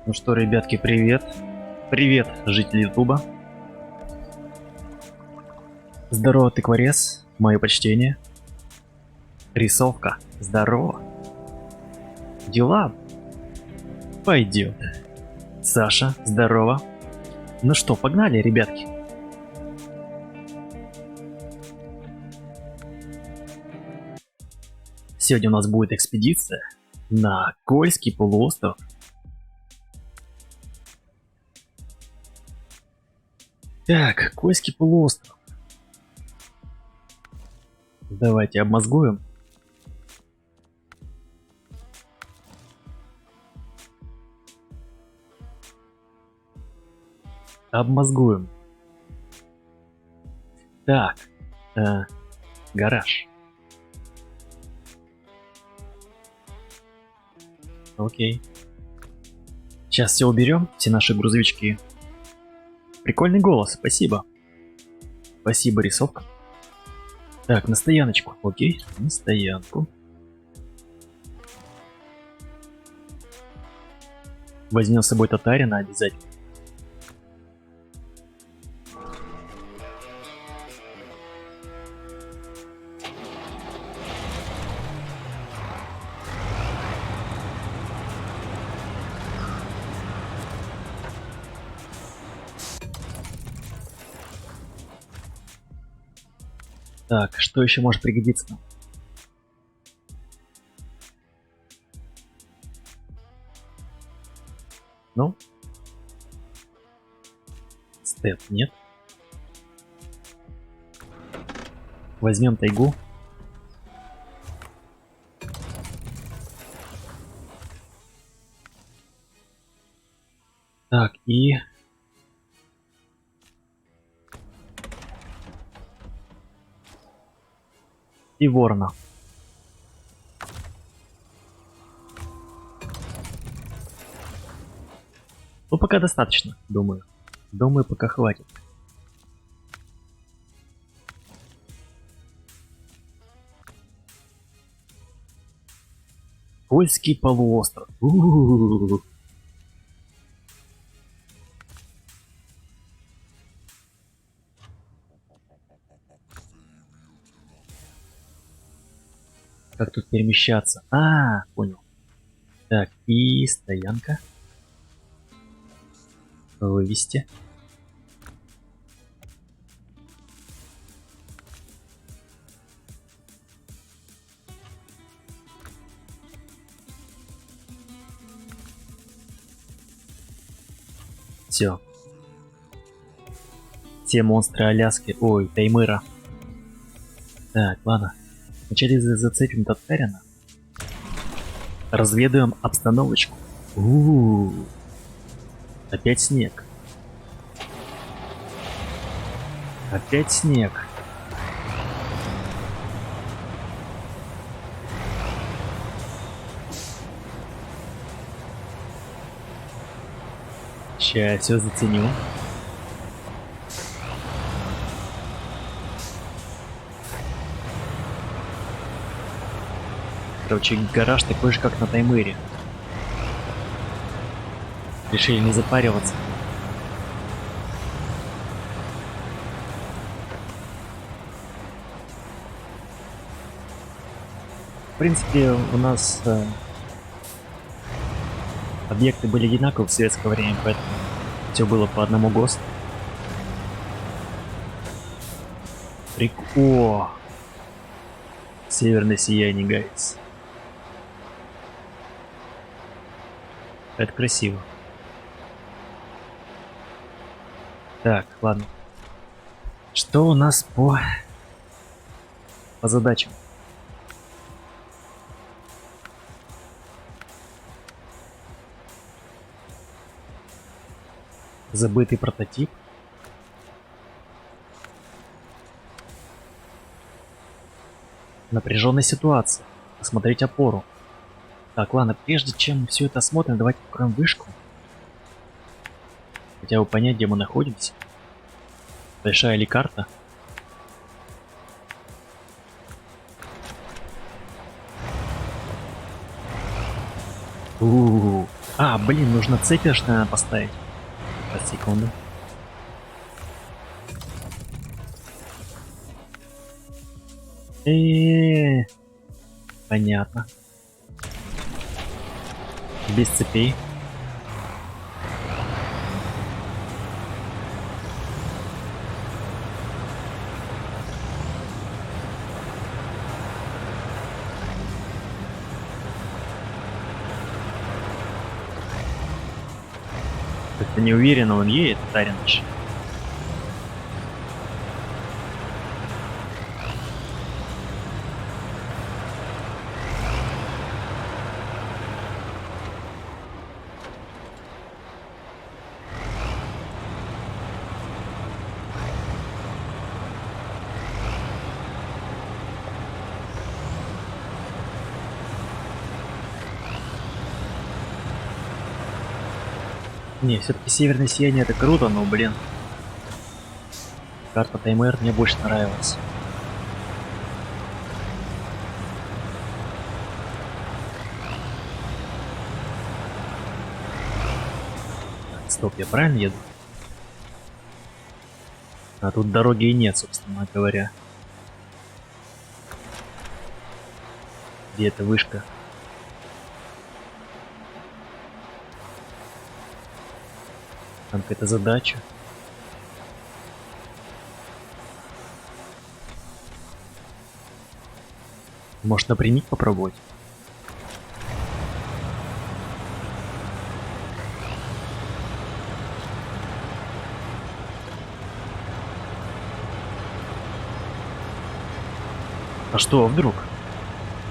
Ну что, ребятки, привет. Привет, жители Ютуба. Здорово, тыкворез. Мое почтение. Рисовка. Здорово. Дела? Пойдет. Саша, здорово. Ну что, погнали, ребятки. Сегодня у нас будет экспедиция на Кольский полуостров. Так, Кольский полуостров. Давайте обмозгуем. Обмозгуем. Так, гараж. Окей. Сейчас все уберем, все наши грузовички. Прикольный голос, спасибо. Спасибо, рисовка. Так, на стояночку. Окей, на стоянку. Возьмем с собой татарина обязательно. Так, что еще может пригодиться нам? Ну? Степ нет. Возьмем тайгу. Так, и... И ворона. Ну, пока достаточно, думаю. Думаю, пока хватит. Кольский полуостров. У-у-у-у. Как тут перемещаться? Понял. Так, и стоянка. Вывести. Все. Все монстры Аляски. Ой, Таймыра. Так, ладно. Вначале зацепим татарина. Разведаем обстановочку. У-у-у. Опять снег. Опять снег. Сейчас все заценю. Короче, гараж такой же, как на Таймыре. Решили не запариваться. В принципе, у нас объекты были одинаковы в советское время, поэтому все было по одному ГОСТу. О! Северное сияние, гайс. Это красиво. Так, ладно. Что у нас по задачам? Забытый прототип. Напряженная ситуация. Посмотреть опору. Так, ладно, прежде чем все это осмотрим, давайте откроем вышку. Хотя бы понять, где мы находимся. Большая ли карта? А, блин, нужно цепь, наверное, поставить. Сейчас, секунду. Понятно. Без цепей. Как-то не уверенно он едет, Таринч. Не, все-таки северное сияние это круто, но, блин. Карта Таймыр мне больше нравилась. Так, стоп, я правильно еду? А тут дороги и нет, собственно говоря. Где эта вышка? Там какая-то задача. Может, напрямик попробовать? А что, вдруг?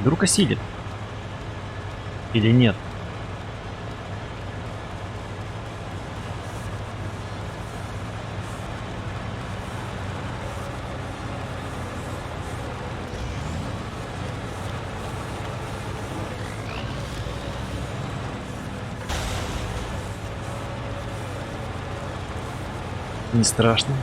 Вдруг осилит? Или нет? Не страшно.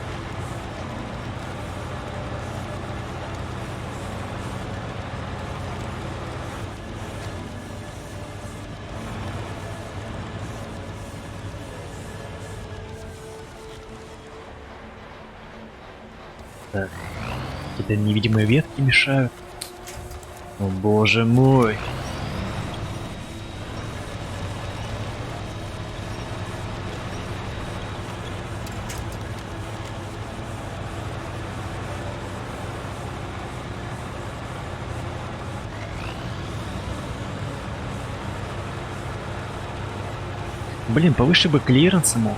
Так, какие-то невидимые ветки мешают. О боже мой. Блин, повыше бы клиренса мог.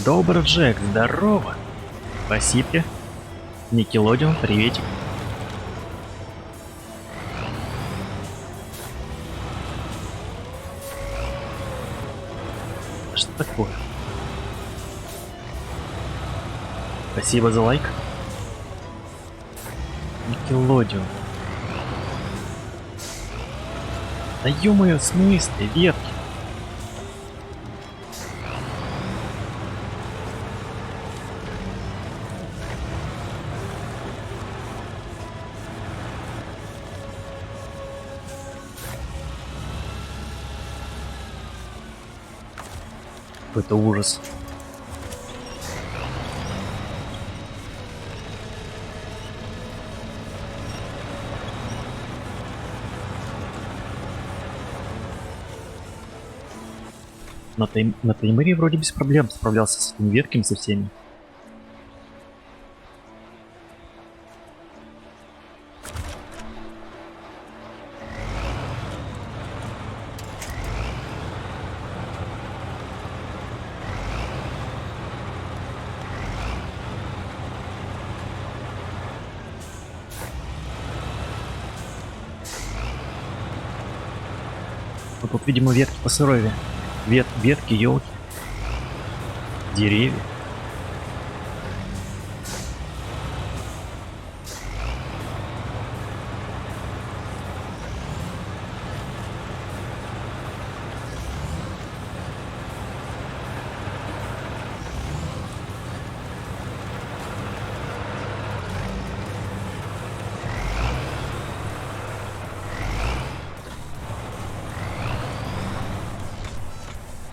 Добро, Джек, здорово. Спасибо. Никелодеон, приветик. Что такое? Спасибо за лайк. Никелодеон. Да ё-моё, в смысле, ветки? Какой-то ужас. На Таймыре вроде без проблем справлялся с этими ветками со всеми. Вот тут, видимо, ветки по суровее. Ветки, елки, деревья.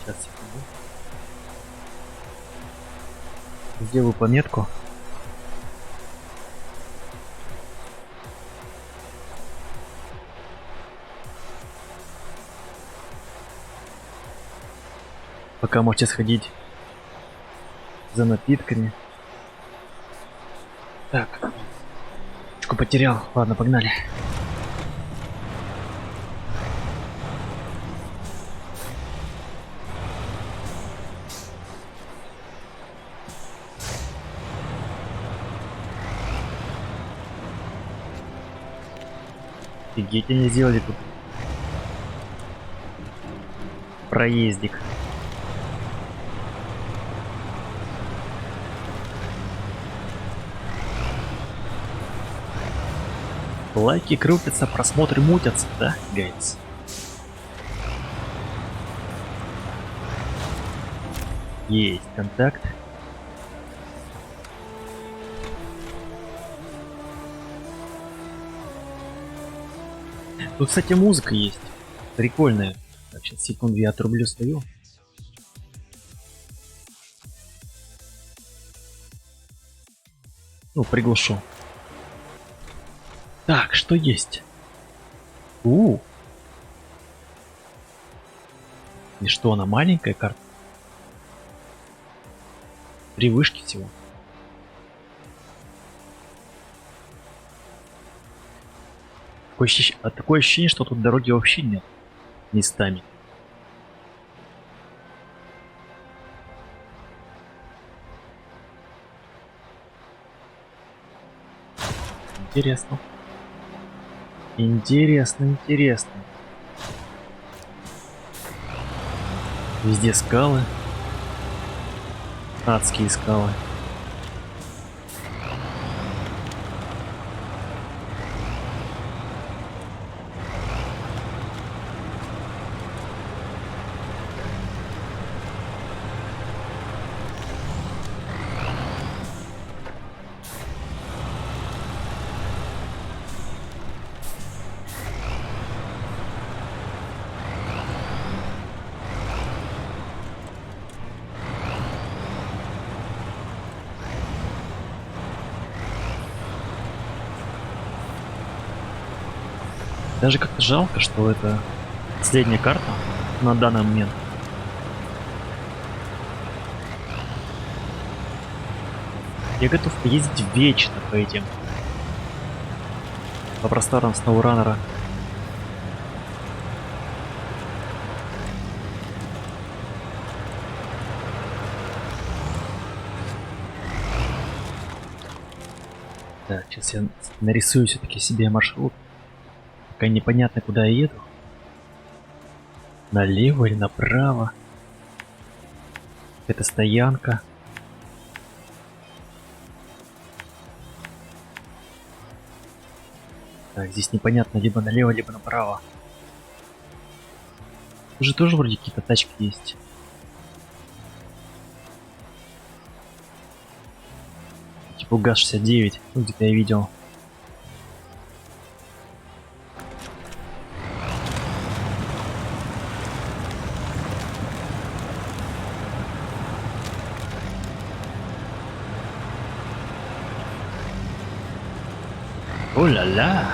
Сейчас, секунду. Сделаю пометку. Пока можете сходить за напитками. Так. Ручку потерял. Ладно, погнали. Офигеть, они сделали тут проездик. Лайки крутятся, просмотры мутятся, да, гайс? Есть контакт. Тут, кстати, музыка есть. Прикольная. Так, сейчас, секунду, я отрублю свою. Ну, приглушу. Так, что есть? И что, она маленькая карта? 3 вышки всего. Такое ощущение, что тут дороги вообще нет. Местами. Интересно. Интересно. Везде скалы. Адские скалы. Даже как-то жалко, что это последняя карта на данный момент. Я готов ездить вечно по этим. По просторам SnowRunner. Так, сейчас я нарисую все-таки себе маршрут. Пока непонятно, куда я еду. Налево или направо. Это стоянка. Так, здесь непонятно, либо налево, либо направо. Тут же тоже вроде какие-то тачки есть. Типа ГАЗ-69. Ну, где-то я видел. О-ля-ля!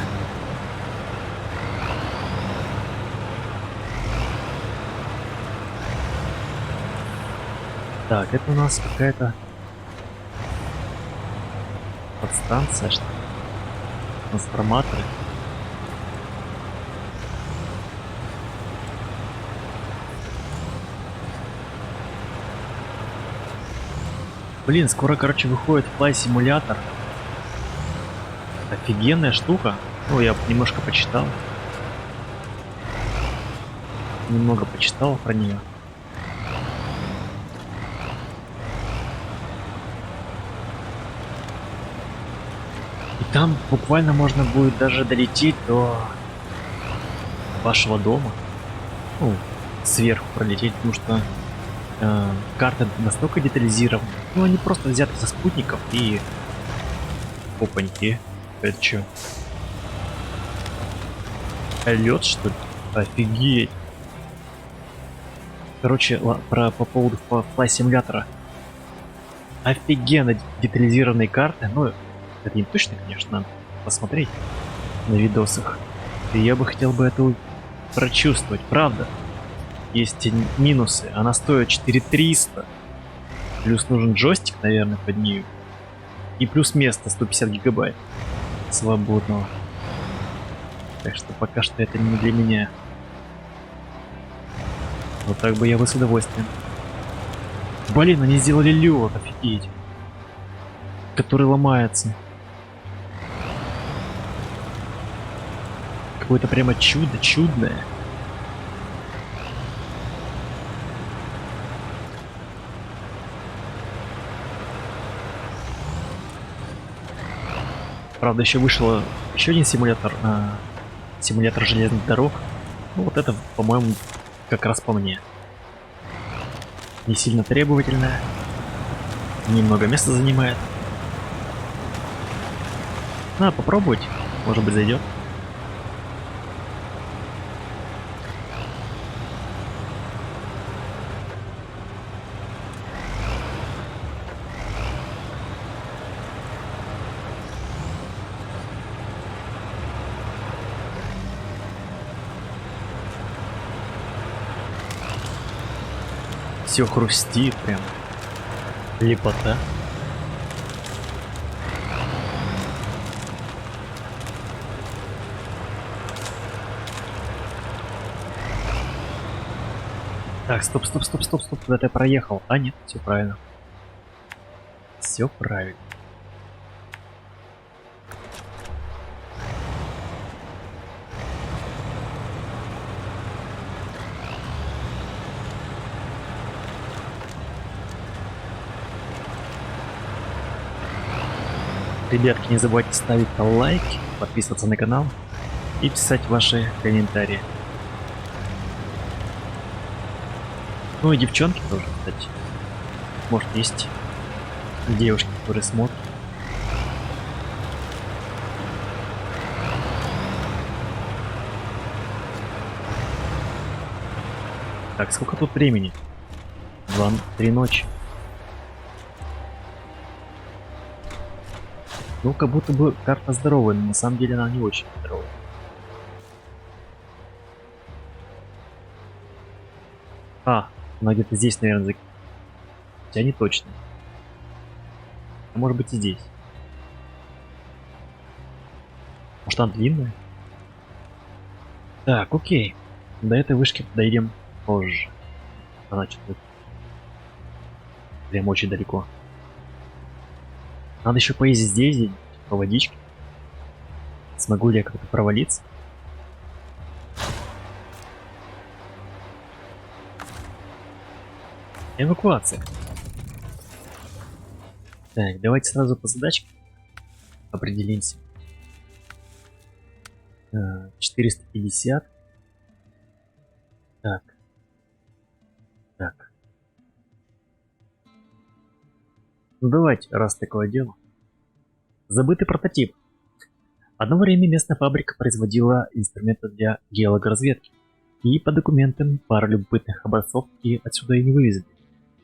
Так, это у нас какая-то подстанция, что ли? Трансформаторы. Блин, скоро, короче, выходит Fly Simulator. Офигенная штука. Ну, я немножко почитал. Немного почитал про нее. И там буквально можно будет даже долететь до вашего дома. Ну, сверху пролететь, потому что карты настолько детализированы. Ну, они просто взяты со спутников и... Опаньки. Это чё? Лед, что ли? Офигеть. Короче, по поводу флай-симулятора. Офигенно детализированные карты. Ну, это не точно, конечно, надо посмотреть на видосах. И я бы хотел бы это прочувствовать, правда. Есть минусы. Она стоит 4300. Плюс нужен джойстик, наверное, под нее. И плюс место 150 гигабайт свободного. Так что пока что это не для меня. Вот так бы я бы с удовольствием. Блин, они сделали лед, офигеть. Который ломается. Какое-то прямо чудо, чудное. Правда, еще вышел еще один симулятор, симулятор железных дорог. Ну, вот это, по-моему, как раз по мне. Не сильно требовательная. Немного места занимает. Надо попробовать. Может быть, зайдет. Все хрустит прям. Лепота. Так, стоп. Куда-то я проехал. А, нет, все правильно. Все правильно. Ребятки, не забывайте ставить лайки, подписываться на канал и писать ваши комментарии. Ну и девчонки тоже, кстати. Может, есть девушки, которые смотрят. Так, сколько тут времени? 2-3 ночи. Ну, как будто бы карта здоровая, но на самом деле она не очень здоровая. А, она где-то здесь, наверное, хотя не точно. А может быть и здесь. Может, она длинная? Так, окей. До этой вышки дойдем позже. Она что-то прям очень далеко. Надо еще поездить здесь, по водичке. Смогу ли я как-то провалиться? Эвакуация. Так, давайте сразу по задачке определимся. 450. Так, Ну давайте, раз такое дело. Забытый прототип. Одно время местная фабрика производила инструменты для геологоразведки. И по документам пара любопытных образцов и отсюда и не вывезли.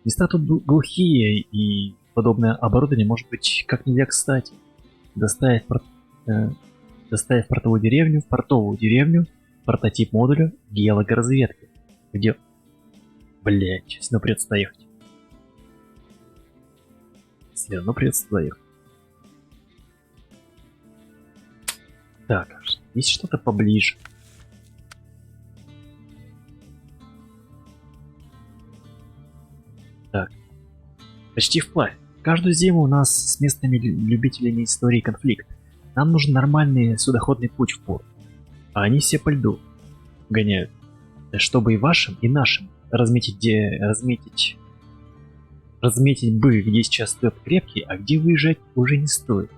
Места тут глухие, и подобное оборудование может быть как нельзя кстати. Доставив, э, доставив в портовую деревню, прототип модуля геологоразведки. Где... Блять, все равно придется доехать. Все равно придется доехать. Так, есть что-то поближе. Так, почти вплавь. Каждую зиму у нас с местными любителями истории конфликт. Нам нужен нормальный судоходный путь в порт. А они все по льду гоняют. Чтобы и вашим, и нашим разметить бы, где сейчас стоят крепкие, а где выезжать уже не стоит.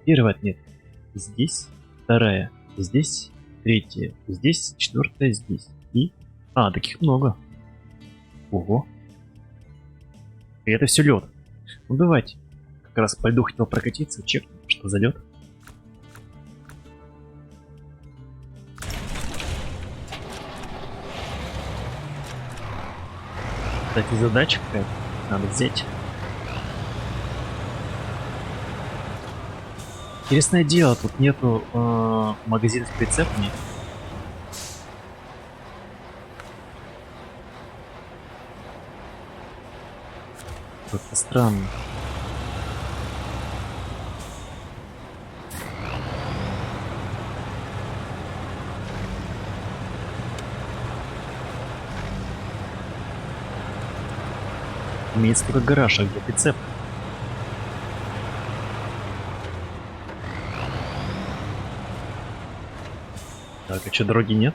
Первая отметка. Здесь. Вторая. Здесь. Третья. Здесь. Четвертая. Здесь. И... А, таких много. Ого. И это все лед. Ну давайте. Как раз по льду хотел прокатиться, чекнем, что за лед. Кстати, задача какая-то. Надо взять. Интересное дело, тут нету магазина с прицепами. Как-то странно. Имеется только гараж, а где прицеп? Так, а что, дороги нет?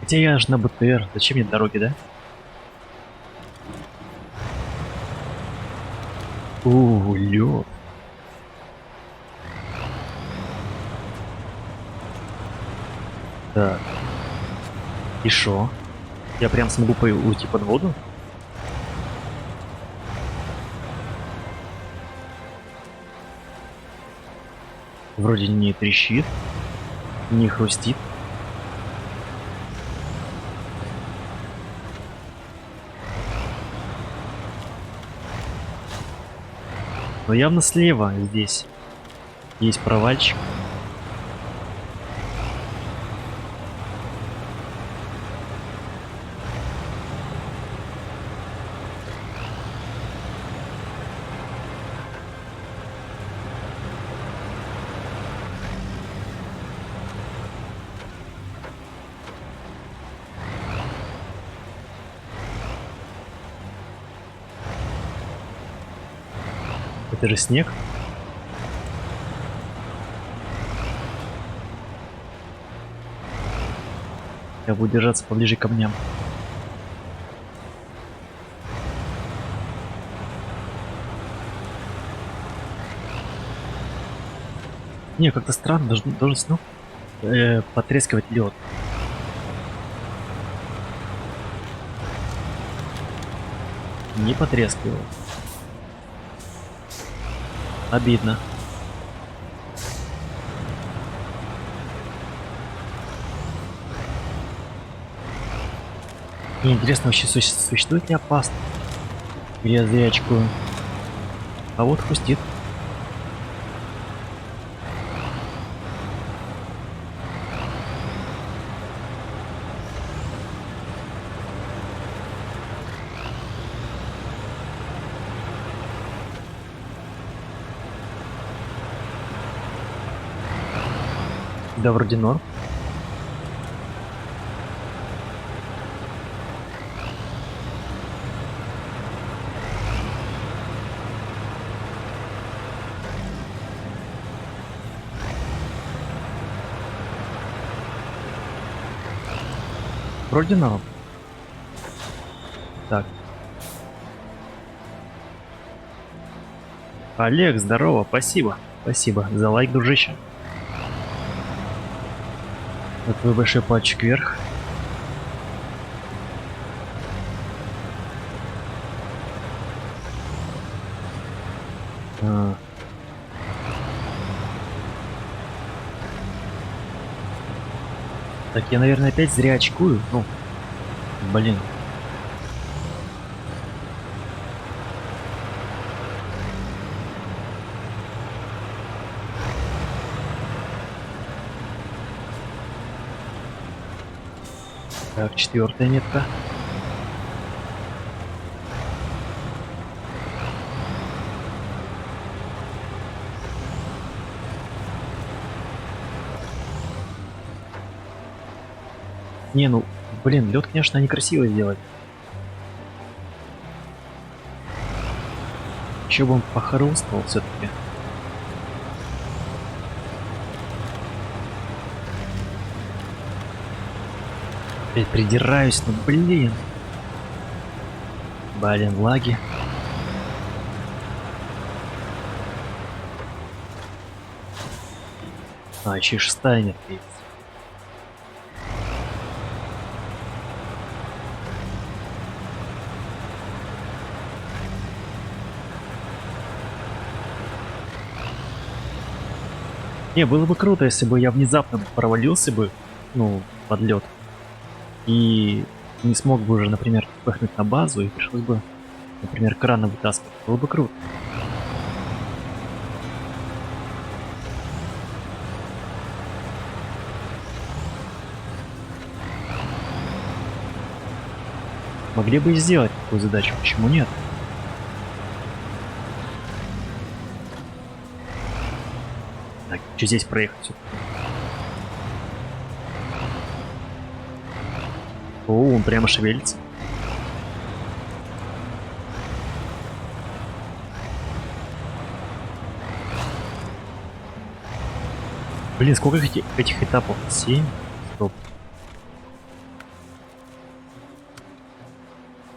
Хотя я аж на БТР. Зачем мне дороги, да? Лёд. Так. И шо? Я прям смогу уйти под воду? Вроде не трещит, не хрустит. Но явно слева здесь есть провальчик. Это же снег. Я буду держаться поближе к камням. Не, как-то странно, должен снова потрескивать лед. Не потрескивает. Обидно. Мне интересно, вообще существует ли опасность? Или я зря очкую? А вот хрустит. Да, вроде норм. Вроде норм. Так. Олег, здорово, спасибо. Спасибо за лайк, дружище. Вот твой большой пальчик вверх. Так, я, наверное, опять зря очкую. Ну, блин. Так, 4-я метка. Не, ну, блин, лед, конечно, некрасиво сделать. Еще бы он похоронствовал все-таки. Опять придираюсь, ну блин. Блин, лаги. А, еще и 6-я метка есть. Не, было бы круто, если бы я внезапно провалился бы, ну, под лед. И не смог бы уже, например, пыхнуть на базу и пришлось бы, например, краны вытаскивать. Было бы круто. Могли бы и сделать такую задачу, почему нет? Так, что здесь проехать? О, он прямо шевелится. Блин, сколько этих этапов? 7? Стоп.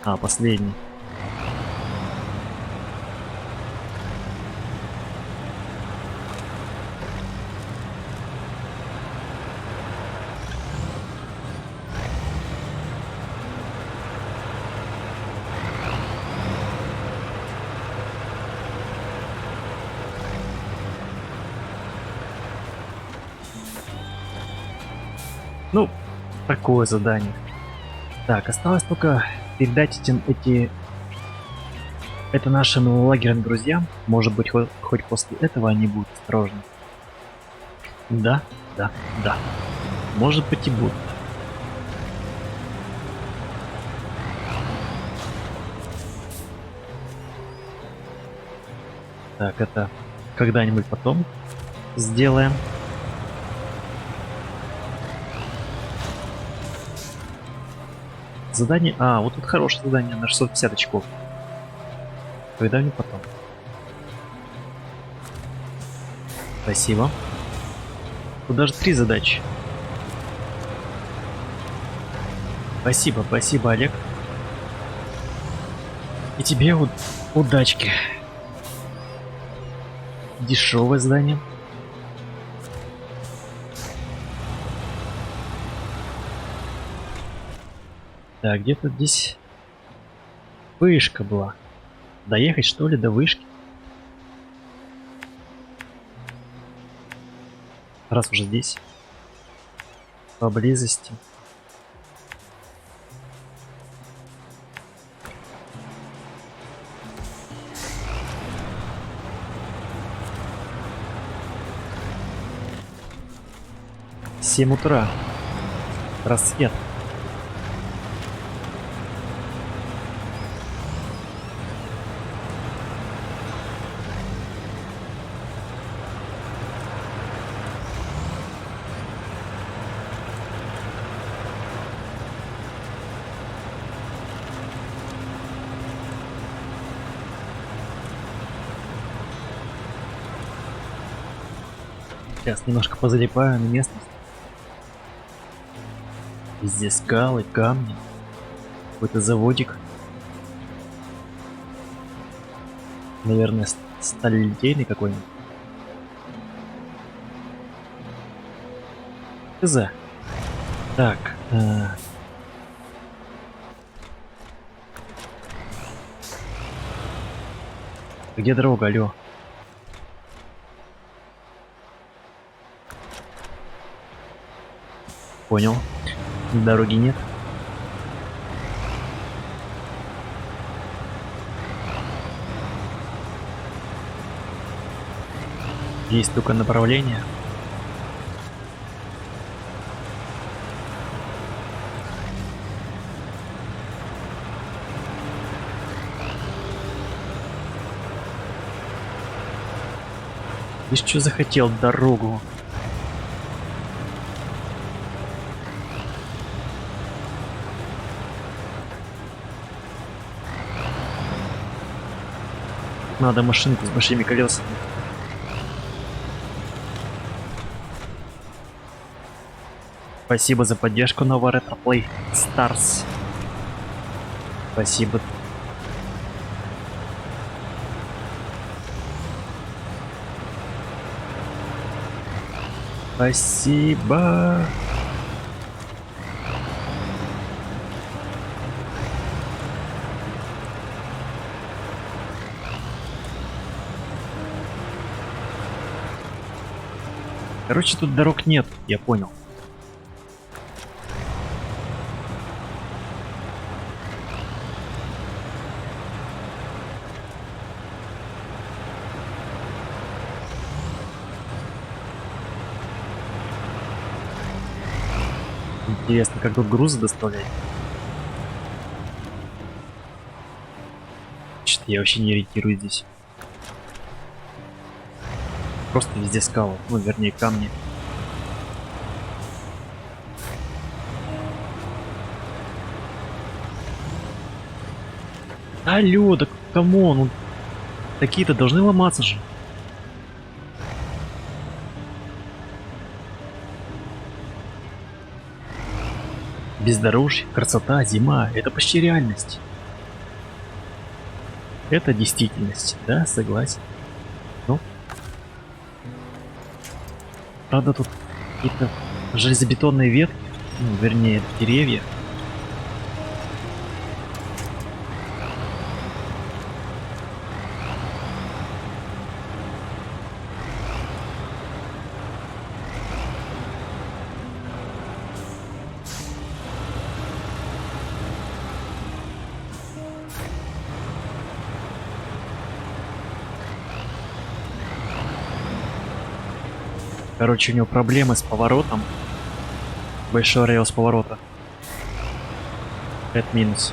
А, последний. Ну, такое задание. Так, осталось только передать это нашим лагерным друзьям. Может быть, хоть после этого они будут осторожны. Да, да, да. Может быть и будут. Так, это когда-нибудь потом сделаем. Задание... А, вот тут хорошее задание на 650 очков. Когда-нибудь потом. Спасибо. Тут даже 3 задачи. Спасибо, спасибо, Олег. И тебе удачки. Дешевое задание. Так, где-то здесь вышка была. Доехать, что ли, до вышки? Раз уже здесь. Поблизости. В 7 утра. Рассвет. Сейчас немножко позалипаю на местность. Везде скалы, камни. Какой-то заводик. Наверное, сталелитейный какой-нибудь. Хз. Так. Где дорога, алло? Понял. Дороги нет. Есть только направление. Ты что захотел дорогу? Надо машинку с большими колесами. Спасибо за поддержку, Nova Retro Play Stars. Спасибо. Спасибо. Короче, тут дорог нет, я понял. Интересно, как тут грузы доставлять? Что-то я вообще не ориентируюсь здесь. Просто везде скалы, ну вернее камни. Алло, да камон, ну, такие-то должны ломаться же. Бездорожье, красота, зима — это почти реальность. Это действительность, да, согласен. Ну, правда, тут какие-то железобетонные ветки, ну, вернее, деревья. Короче, у него проблемы с поворотом. Большой радиус поворота. Это минус.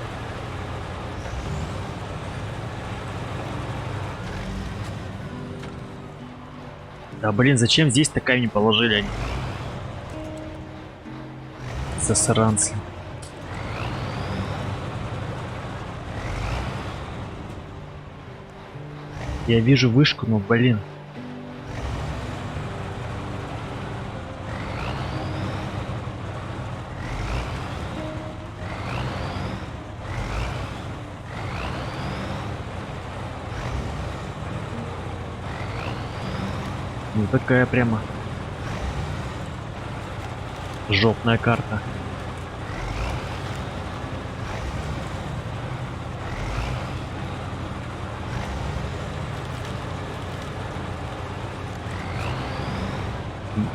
Да блин, зачем здесь-то камень положили они? Засранцы. Я вижу вышку, но блин. Ну такая прямо жопная карта.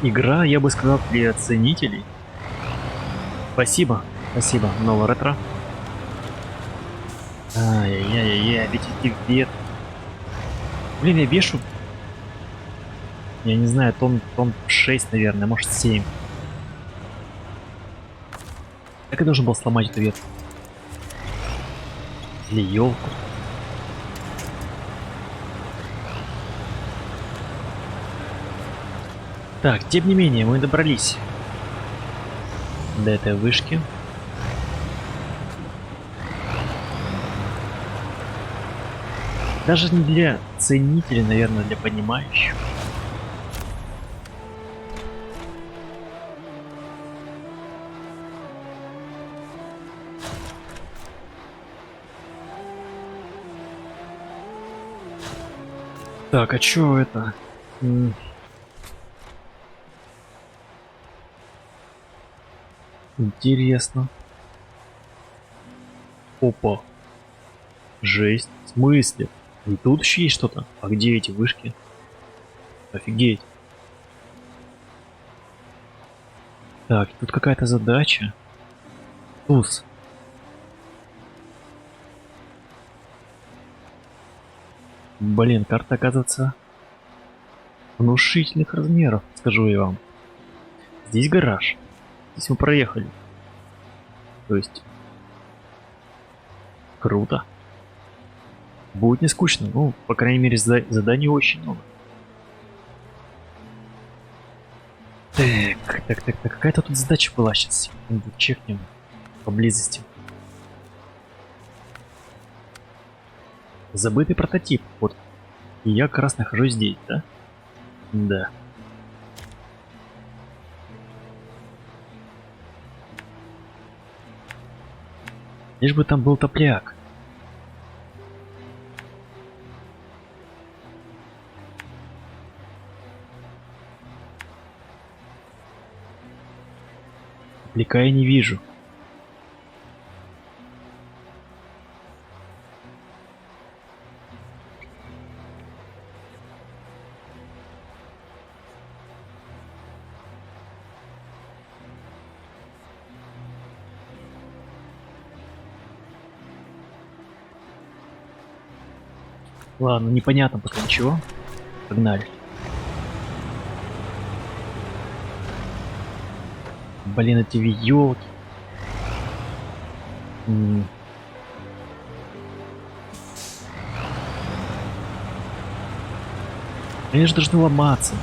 Игра, я бы сказал, для ценителей. Спасибо, спасибо, Nova Retro. Ай-яй-яй-яй, ведь эти ветки. Блин, я вешу. Я не знаю, тонн 6, наверное, может 7. Как я должен был сломать эту ветку? Или елку? Так, тем не менее, мы добрались до этой вышки. Даже не для ценителей, наверное, для понимающих. Так, а чё это? Интересно. Опа. Жесть. В смысле? И тут еще есть что-то? А где эти вышки? Офигеть. Так, тут какая-то задача. Туз. Блин, карта, оказывается, внушительных размеров, скажу я вам. Здесь гараж. Здесь мы проехали. То есть... Круто. Будет не скучно. Ну, по крайней мере, заданий очень много. Так. Какая-то тут задача была сейчас. Чекнем поблизости. Забытый прототип. Вот. И я как раз нахожусь здесь, да? Да. Лишь бы там был топляк. Топляка я не вижу. Ладно, непонятно пока ничего. Погнали. Блин, эти елки. Они же должны ломаться.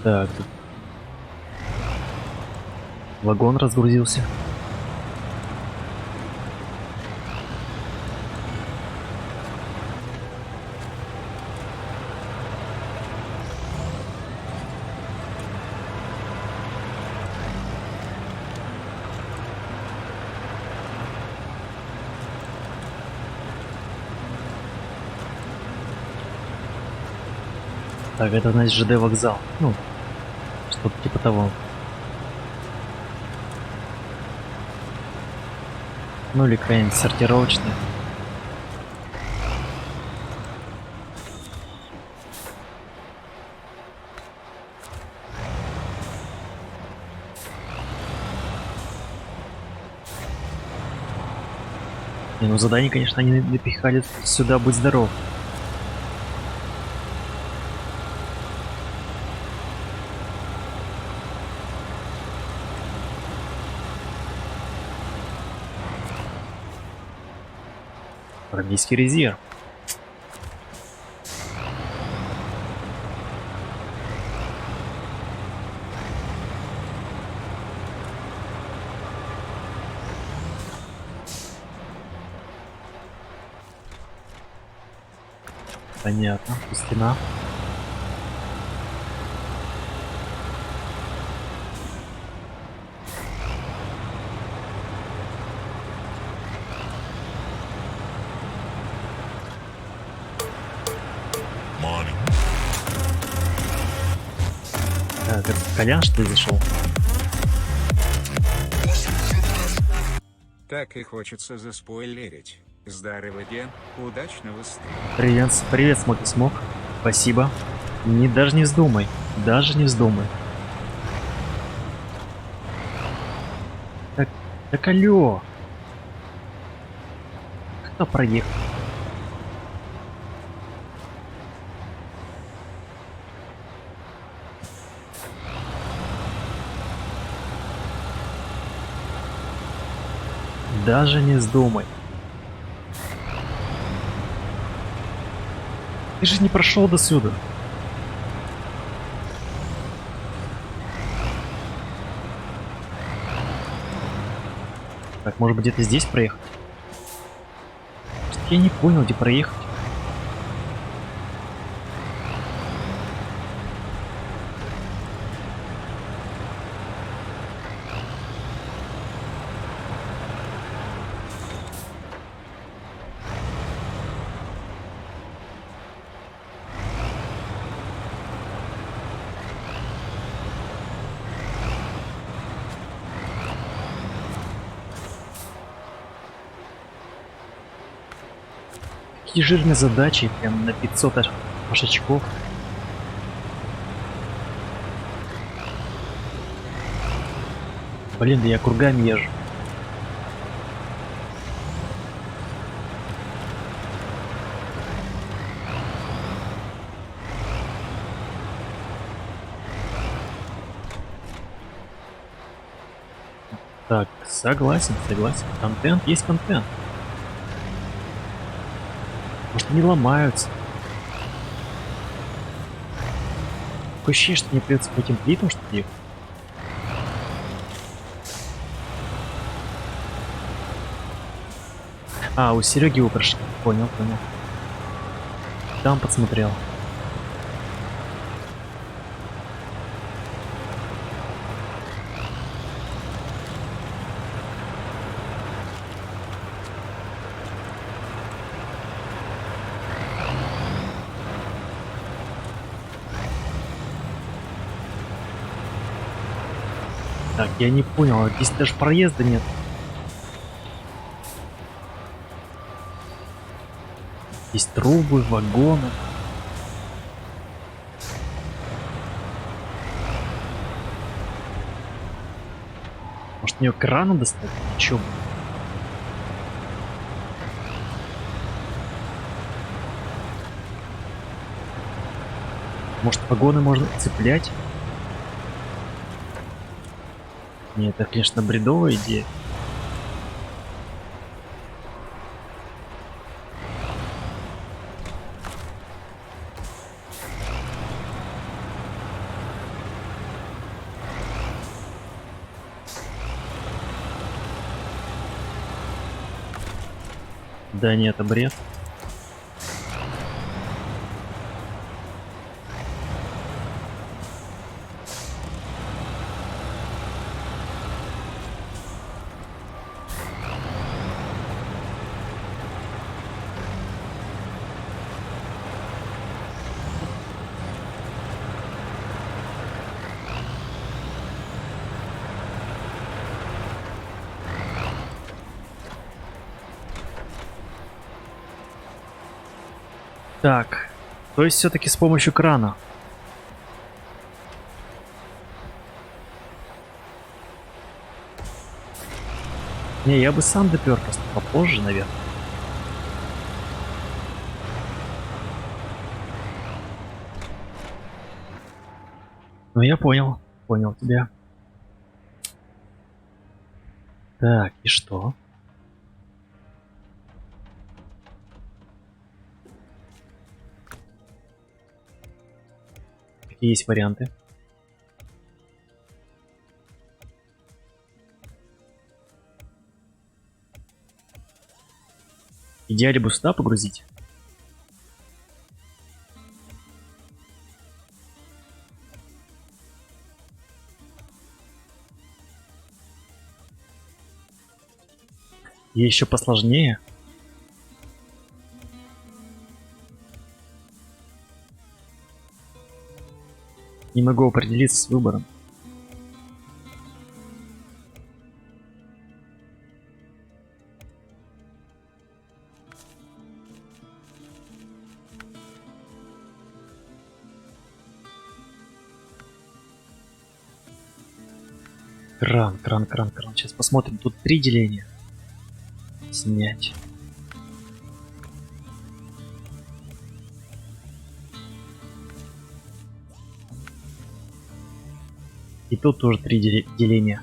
Так, тут вагон разгрузился. Так, это значит ЖД вокзал. Ну, что-то типа того. Ну или какая-нибудь сортировочная. Не, ну задание, конечно, они напихали сюда, будь здоров. Армейский резерв. Понятно, стена. Так, это Колян, что ли, зашел? Так и хочется заспойлерить. Здорово, Ген. Удачного стрима. Привет, Смок и Смок. Спасибо. Даже не вздумай. Даже не вздумай. Так алло. Кто проехал? Даже не вздумай. Ты же не прошел до сюда. Так, может быть где-то здесь проехать? Я не понял, где проехать. Какие жирные задачи, прям на 500 аж очков. Блин, да я кругами езжу. Так, согласен, согласен. Контент есть контент. Может, не ломаются. Такое ощущение, что мне придется по этим плитам что-то ехать. А, у Сереги его прошли. Понял, понял. Там подсмотрел. Так, я не понял, здесь даже проезда нет. Есть трубы, вагоны. Может, мне крана достать? Чё? Может, вагоны можно цеплять? Нет, это, конечно, бредовая идея. Да нет, это бред. Так, то есть все-таки с помощью крана. Не, я бы сам допер просто попозже, наверное. Ну я понял, понял тебя. Так, и что? Какие есть варианты? В идеале бы сюда погрузить. И еще посложнее. Не могу определиться с выбором. Кран, кран, кран, кран. Сейчас посмотрим. Тут 3 деления. Снять. И тут тоже 3 деления.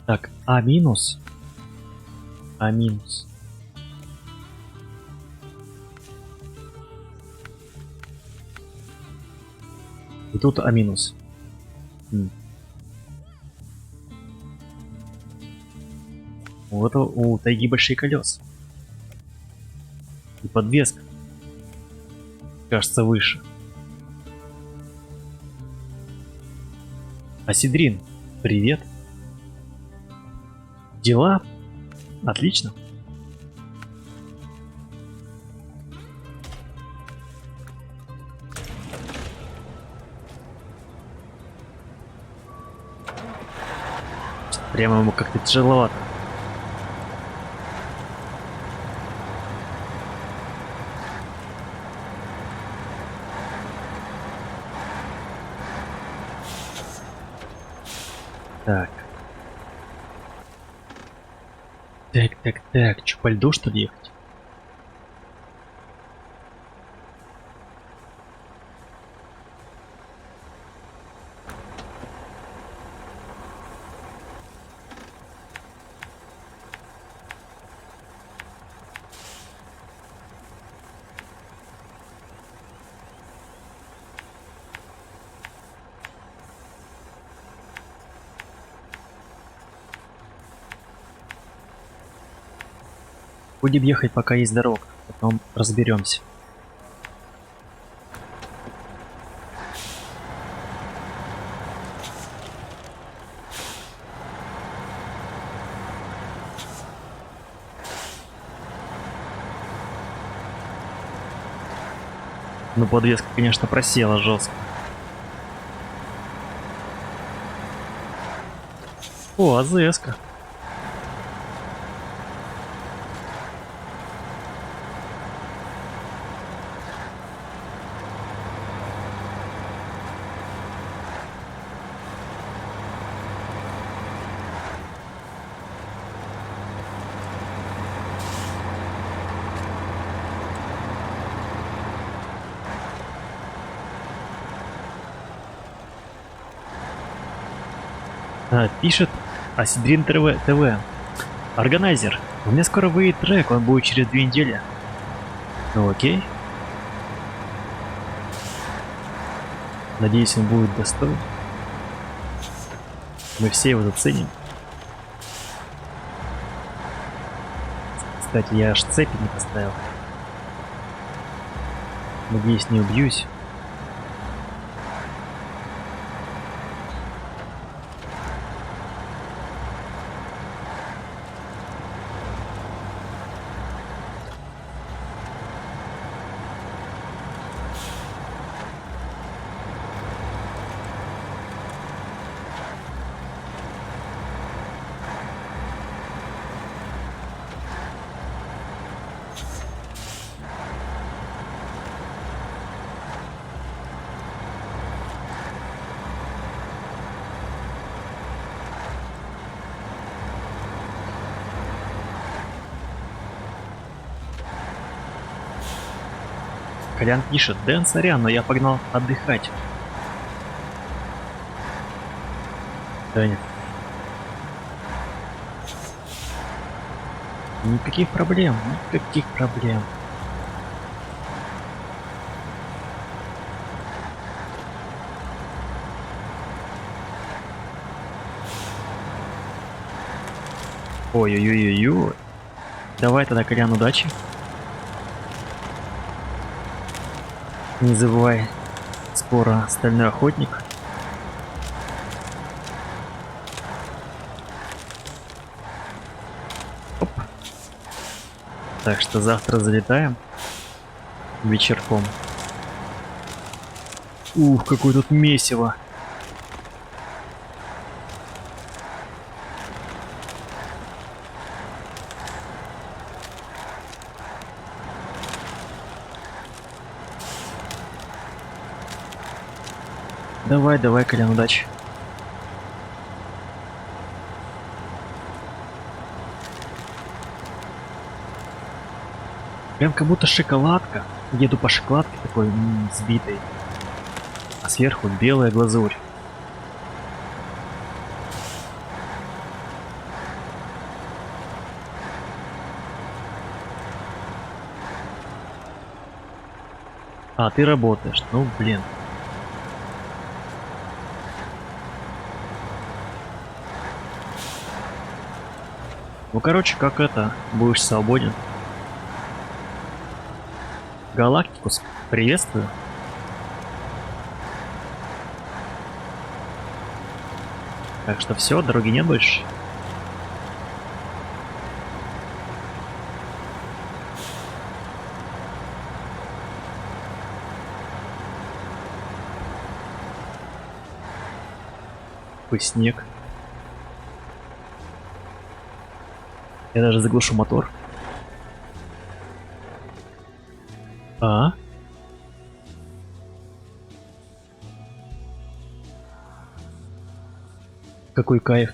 Так, А минус. А минус. И тут А минус. Вот у тайги большие колеса. И подвеска. Кажется, выше. Асидрин, привет. Дела? Отлично. Прямо ему как-то тяжеловато. Так. Так. Чё, по льду, что ли, ехать? Будем ехать, пока есть дорога. Потом разберемся. Ну, подвеска, конечно, просела жестко. О, АЗС-ка. Пишет Асидрин ТВ. Органайзер, у меня скоро выйдет трек, он будет через 2 недели. Ну окей. Надеюсь, он будет достоин. Мы все его заценим. Кстати, я аж цепи не поставил. Надеюсь, не убьюсь. Колян пишет: Дэн, сорян, но я погнал отдыхать. Да нет. Никаких проблем, никаких проблем. Ой-ой-ой-ой-ой. Давай тогда, Колян, удачи. Не забывай, скоро Стальной Охотник. Оп. Так что завтра залетаем вечерком. Ух, какое тут месиво. Давай, Колян, удачи. Прям как будто шоколадка. Еду по шоколадке такой взбитой. А сверху белая глазурь. А, ты работаешь. Ну, блин. Ну, короче, как это, будешь свободен. Галактикус, приветствую. Так что все, дороги нет больше. Какой снег. Я даже заглушу мотор. А? Какой кайф.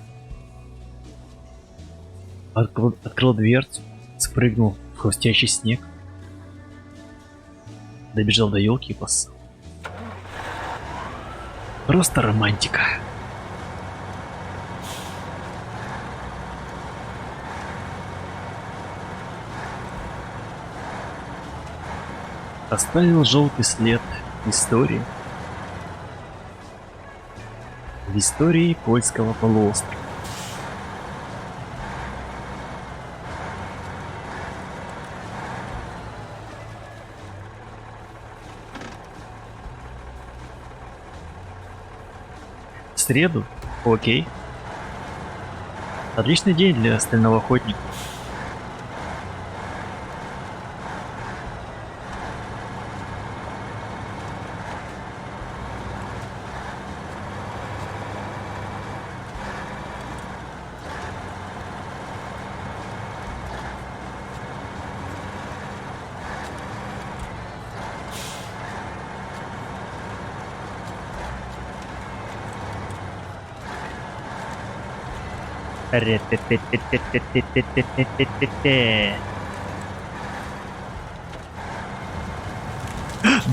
Открыл дверцу, спрыгнул в хрустящий снег. Добежал до елки и поссал. Просто романтика. Оставил желтый след истории. В истории польского полуострова. В среду? Окей. Отличный день для стального охотника.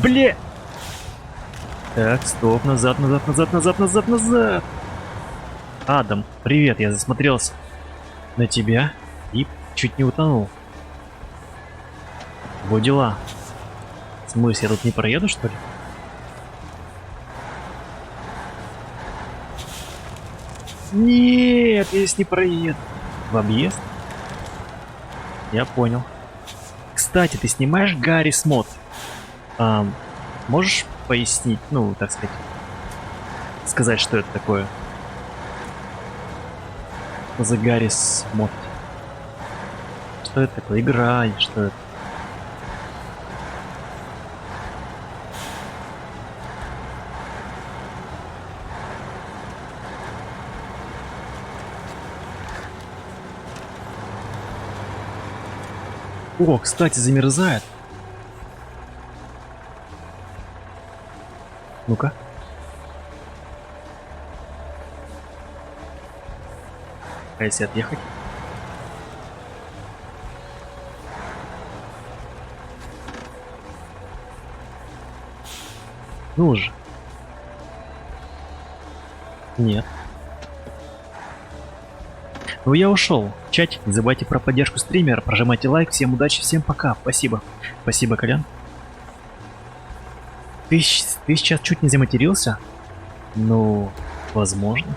Бля! Так, стоп, назад, назад, назад, назад, назад, назад. Адам, привет, я засмотрелся на тебя и чуть не утонул. Во дела. В смысле, я тут не проеду, что ли? Нет, я здесь не проеду. В объезд? Я понял. Кстати, ты снимаешь Гаррис Мод? Можешь пояснить, ну, так сказать, что это такое? Что за Гаррис Мод? Что это такое? Игра или что это? О, кстати, замерзает. Ну-ка. А если отъехать? Ну же. Нет. Ну я ушел. В чате не забывайте про поддержку стримера, прожимайте лайк. Всем удачи, всем пока. Спасибо. Спасибо, Колян. Ты сейчас чуть не заматерился? Ну, возможно.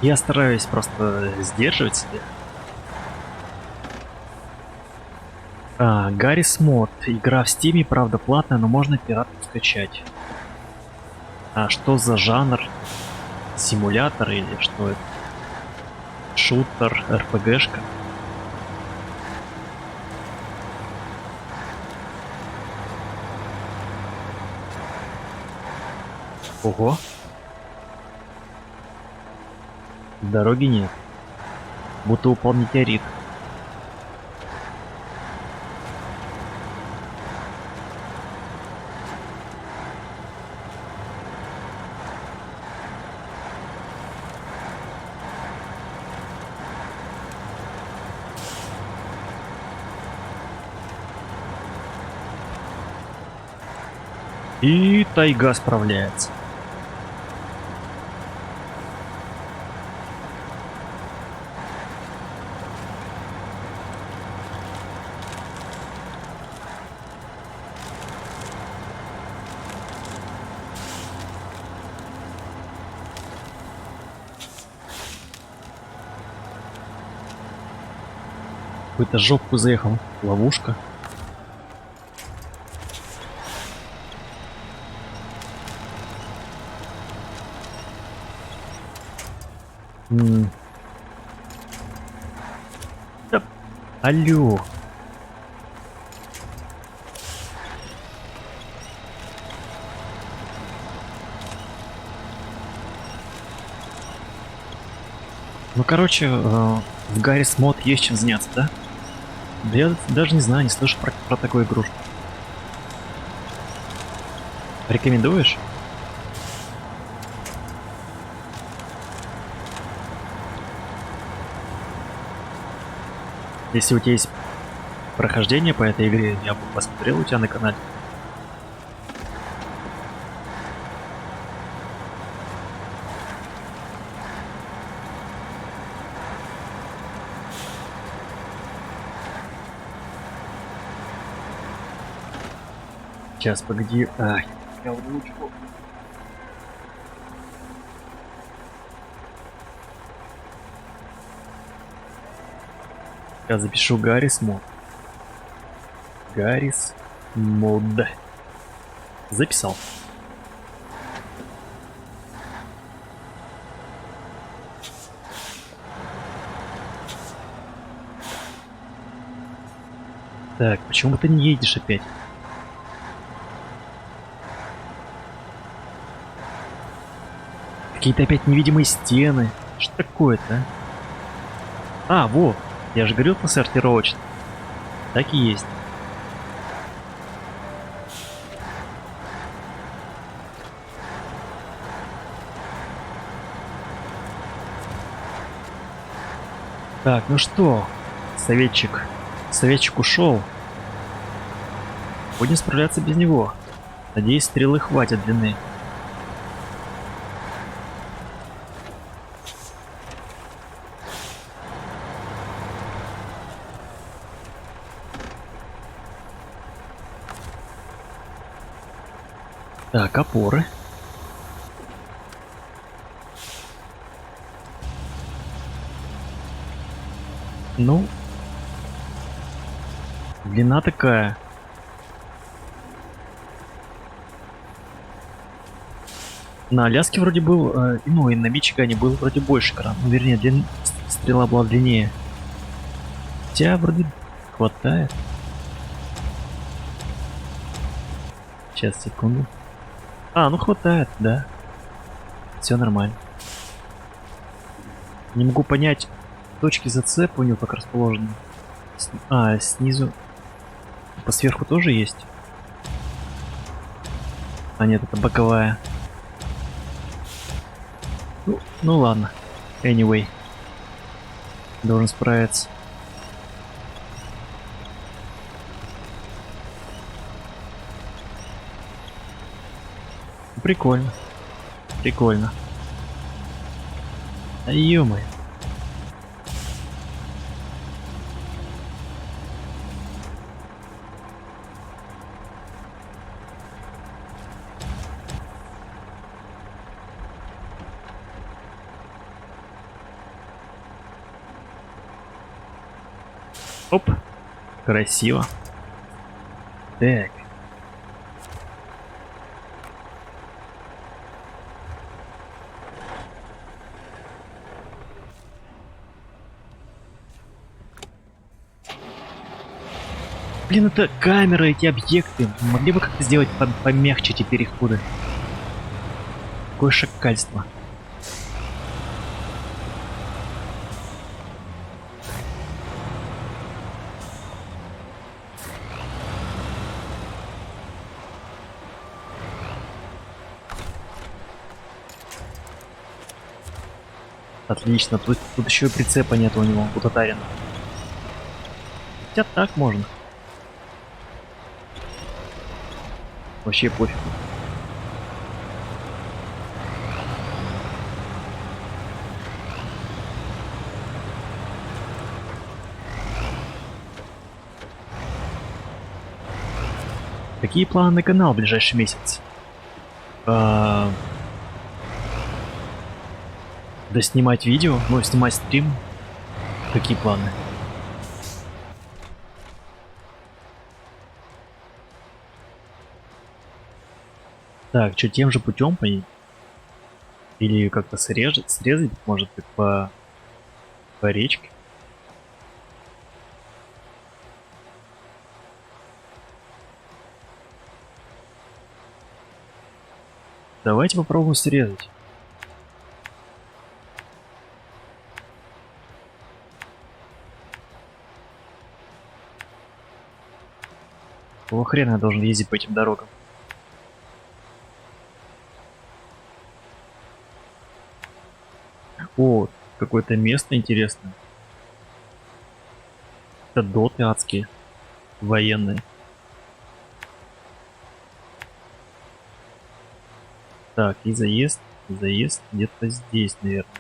Я стараюсь просто сдерживать себя. Гаррис Мод. Игра в Стиме, правда, платная, но можно пиратку скачать. А что за жанр? Симулятор или что это? Шутер, РПГшка? Ого. Дороги нет. Будто упал метеорит. И тайга справляется. В какую-то жопу заехал. Ловушка. Да, алло. Ну, короче, в Гаррис мод есть чем заняться, да? Да я даже не знаю, не слышу про такую игрушку. Рекомендуешь? Если у тебя есть прохождение по этой игре, я бы посмотрел у тебя на канале. Сейчас, погоди. Ай, я ручку. Я запишу Гаррис мод. Гаррис мод. Записал. Так, почему ты не едешь опять? Какие-то опять невидимые стены. Что такое-то, а? Во! Я же говорил по сортировочно. Так и есть. Так, ну что, советчик ушел. Будем справляться без него. Надеюсь, стрелы хватит длины. Так, опоры. Ну, длина такая. На Аляске вроде был, ну и на Мичигане был вроде больше кран. Ну, вернее, стрела была длиннее. Хотя вроде хватает. Сейчас, секунду. А, ну хватает, да. Все нормально. Не могу понять, точки зацепа у него как расположены. А, снизу. По сверху тоже есть? А нет, это боковая. Ну ладно. Anyway. Должен справиться. Прикольно. Прикольно. Да ё-моё. Оп. Красиво. Так. Блин, это камеры, эти объекты. Могли бы как-то сделать помягче эти переходы. Какое шакальство. Отлично, тут еще и прицепа нет у него, у татарина. Хотя так можно. Вообще пофигу. Какие планы на канал в ближайший месяц? Да снимать видео, ну снимать стрим. Какие планы? Так, что тем же путем поедем? Или как-то срезать, может быть, по речке? Давайте попробуем срезать. Какого хрена я должен ездить по этим дорогам? О, какое-то место интересное. Это доты адские. Военные. Так, и заезд. Заезд где-то здесь, наверное.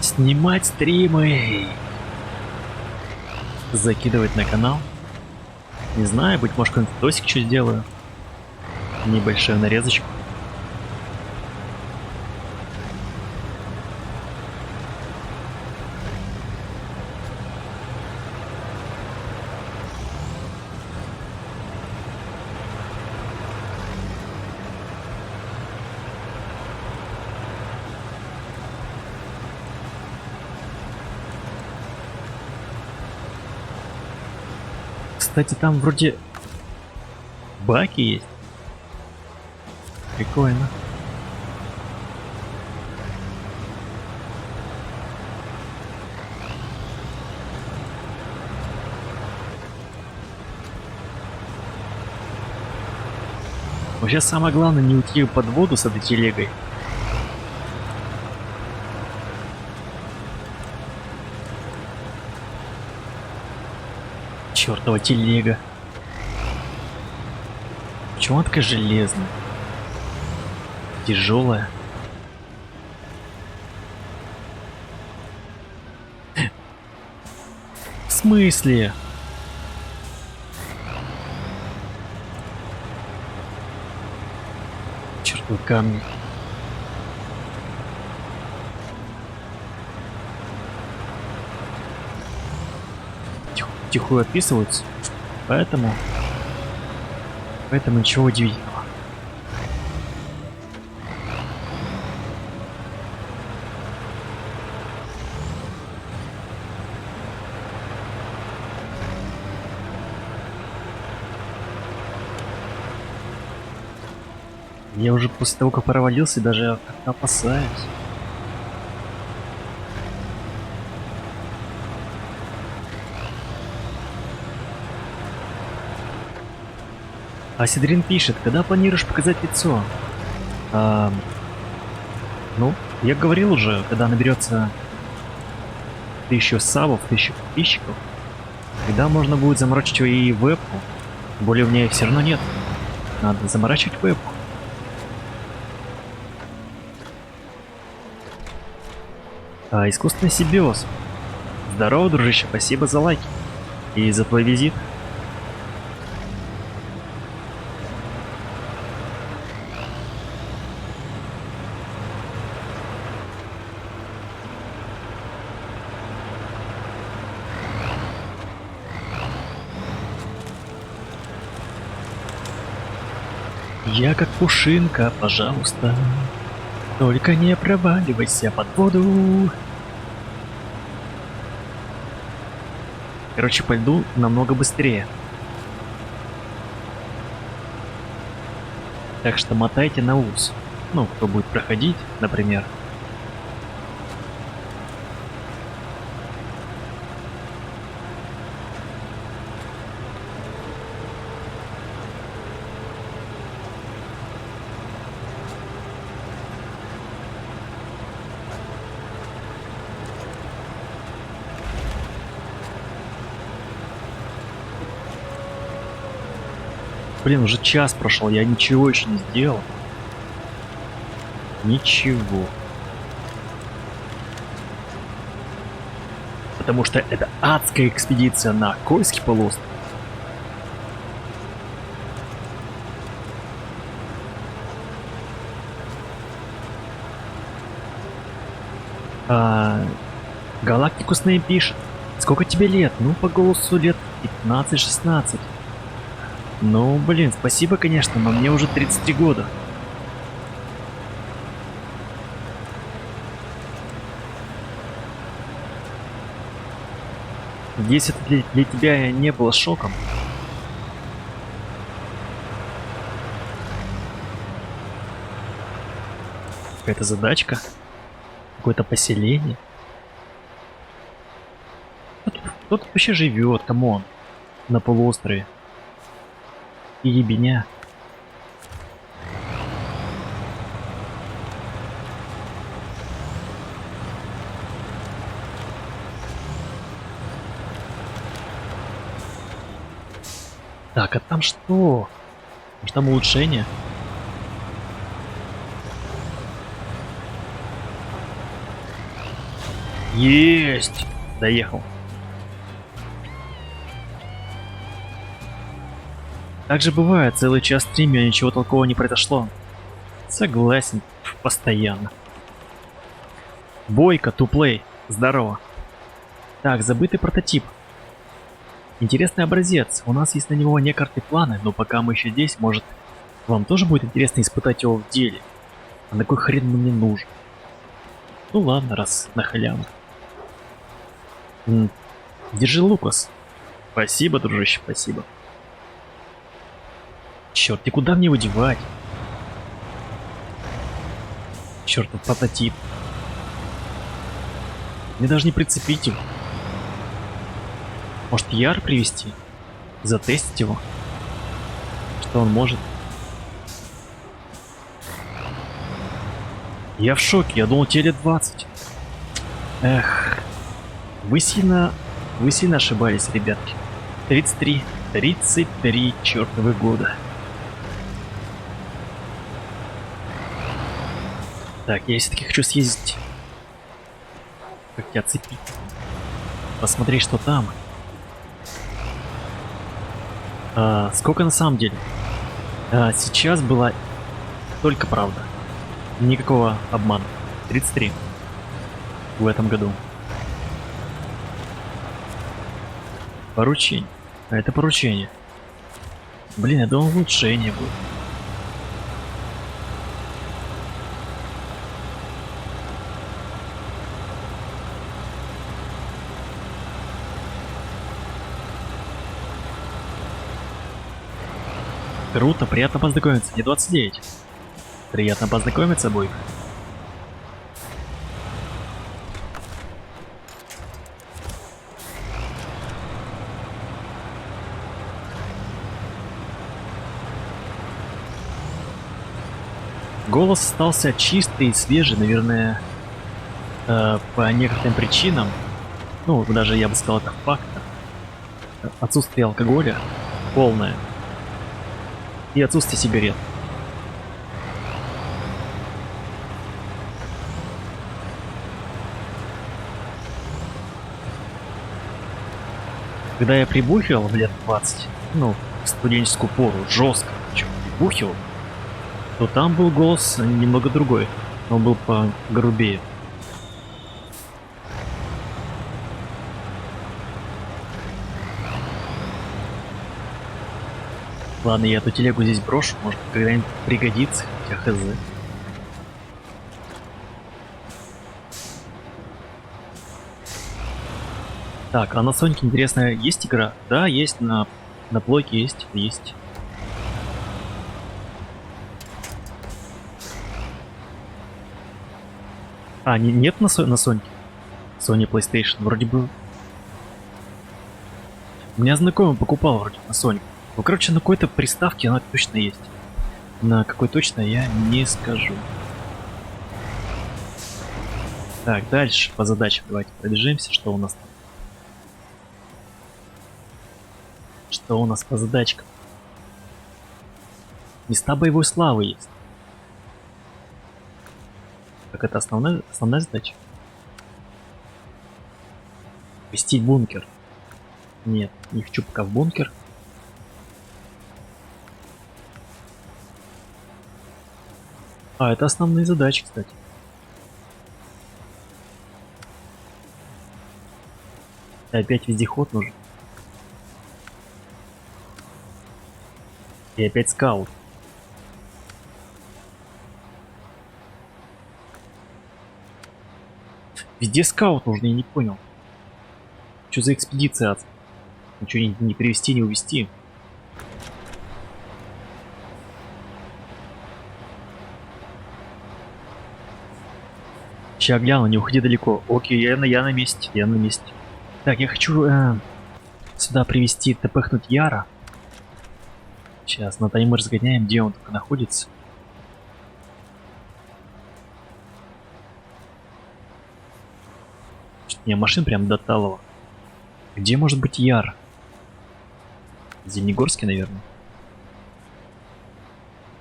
Снимать стримы. Закидывать на канал. Не знаю, быть может какой-нибудь видосик что сделаю. Небольшую нарезочку. Кстати, там вроде баки есть. Прикольно. Вообще самое главное не уйти под воду с этой телегой. Чёртова телега. Почему она такая железная? Тяжелая. В смысле? Чёртовы камни. Тихо описываются, поэтому ничего удивительного. Я уже после того, как провалился, даже как-то опасаюсь. А Сидрин пишет, когда планируешь показать лицо? Ну, я говорил уже, когда наберется 1000 сабов, 1000 подписчиков, тогда можно будет заморочить и вебку. Тем более у меня их все равно нет. Надо заморачивать вебку. Искусственный симбиоз. Здорово, дружище, спасибо за лайки. И за твой визит. Я как пушинка, пожалуйста. Только не проваливайся под воду. Короче, пойду намного быстрее. Так что мотайте на ус. Ну, кто будет проходить, например. Блин, уже час прошел, я ничего еще не сделал. Ничего. Потому что это адская экспедиция на Кольский полуостров. Галактикус Нейм пишет. Сколько тебе лет? Ну, по голосу лет 15-16. Ну, блин, спасибо, конечно, но мне уже 33 года. Надеюсь, это для тебя не было шоком. Какая-то задачка. Какое-то поселение. Кто тут вообще живет, камон, на полуострове? И ебеня. Так, а там что? Может, там улучшение? Есть! Доехал. Так же бывает, целый час стриме, а ничего толкового не произошло. Согласен, постоянно. Бойко, туплей, здорово. Так, забытый прототип. Интересный образец, у нас есть на него не карты планы, но пока мы еще здесь, может, вам тоже будет интересно испытать его в деле. А на кой хрен мне нужен? Ну ладно, раз на халяву. Держи, Лукас. Спасибо, дружище, спасибо. Черт, и куда мне его девать? Чертов прототип. Мне даже не прицепить его. Может, Яр привести? Затестить его? Что он может? Я в шоке, я думал, тебе лет 20. Эх. Вы сильно ошибались, ребятки. 33 чертовы года. Так, я все-таки хочу съездить. Как тебя цепить? Посмотреть, что там. Сколько на самом деле? Сейчас была только правда. Никакого обмана. 33. В этом году. Поручение. А это поручение. Блин, я думал, улучшение будет. Круто, приятно познакомиться. Мне 29. Приятно познакомиться, Бойко. Голос остался чистый и свежий, наверное, по некоторым причинам. Ну, даже я бы сказал, это факт. Отсутствие алкоголя полное. И отсутствие сигарет. Когда я прибухивал в лет 20, ну, в студенческую пору, жестко, прибухивал, то там был голос немного другой. Он был погрубее. Ладно, я эту телегу здесь брошу, может когда-нибудь пригодится, хотя хз. Так, а на Сонике, интересно, есть игра? Да, есть, на блоке есть. Нет на Сонике? Sony PlayStation, вроде бы. У меня знакомый покупал вроде на Sonic. Ну, короче, на какой-то приставке она точно есть. На какой точно я не скажу. Так, дальше по задачам давайте пробежимся, что у нас там. Что у нас по задачкам? Места боевой славы есть. Так, это основная задача. Вести бункер. Нет, не хочу пока в бункер. А, это основные задачи, кстати. И опять вездеход нужен. И опять скаут. Везде скаут нужен, я не понял. Что за экспедиция? Ничего не привезти, не увезти. Сейчас гляну, не уходи далеко. Окей, я на месте, я на месте. Так, я хочу сюда привезти, тпхнуть Яра. Сейчас на таймер разгоняем, где он только находится. Что-то у меня машин прям до талого. Где может быть Яр? Зимнегорский, наверное.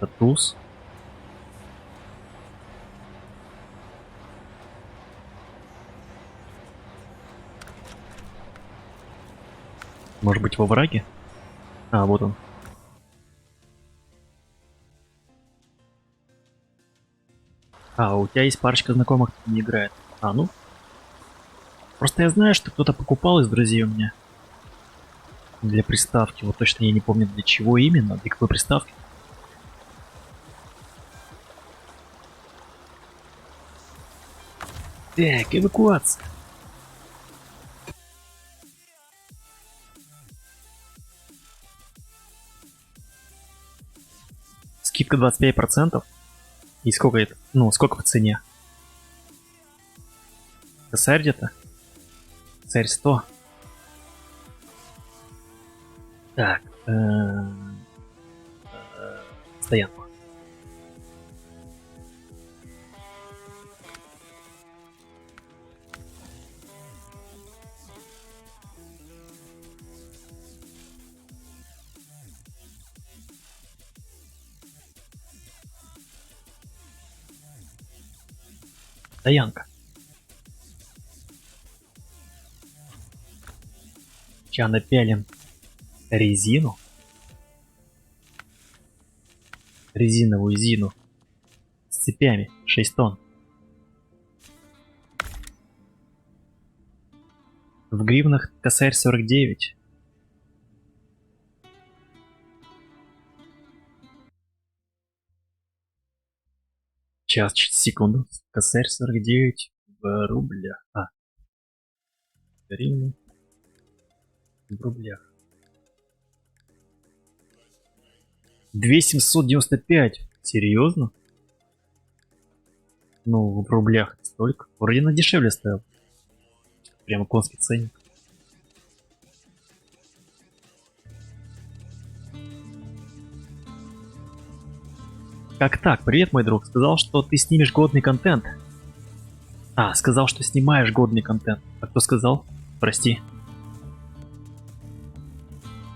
Татус. Может быть, во враге? А, вот он. А, у тебя есть парочка знакомых, кто не играет. А, ну. Просто я знаю, что кто-то покупал из друзей у меня. Для приставки. Вот точно я не помню, для чего именно, для какой приставки. Так, эвакуация. Скидка 25%. И сколько это? Ну, сколько по цене? Косарь где-то? Косарь 100. Так. Стоянку. Стоянка. Сейчас напялим резину. Резиновую зину. С цепями. 6 тонн. В гривнах косарь 49. Сейчас, секунду. Косарь 49 в рублях. А. Гривны. В рублях. 2795. Серьезно? Ну, в рублях столько. Вроде на дешевле стоял. Прямо конский ценник. Как так? Привет, мой друг. Сказал, что ты снимешь годный контент. А, сказал, что снимаешь годный контент. А кто сказал? Прости.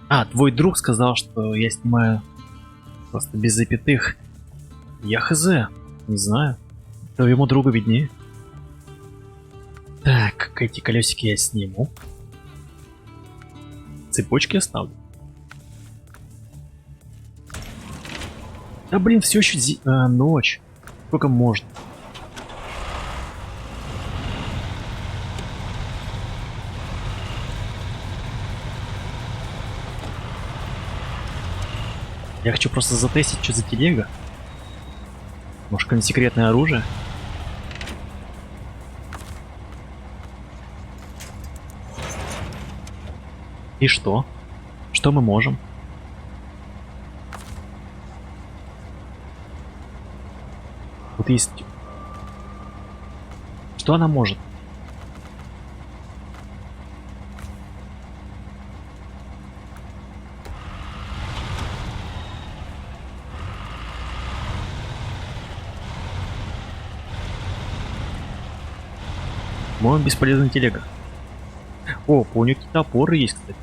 А, твой друг сказал, что я снимаю просто без запятых. Я хз. Не знаю. Твоему другу виднее. Так, эти колесики я сниму. Цепочки оставлю. Да блин, все еще ночь. Сколько можно? Я хочу просто затестить, что за телега. Может, какое-нибудь секретное оружие? И что? Что мы можем? Вот есть... Что она может? По-моему, бесполезная телега. О, у нее какие-то опоры есть, кстати.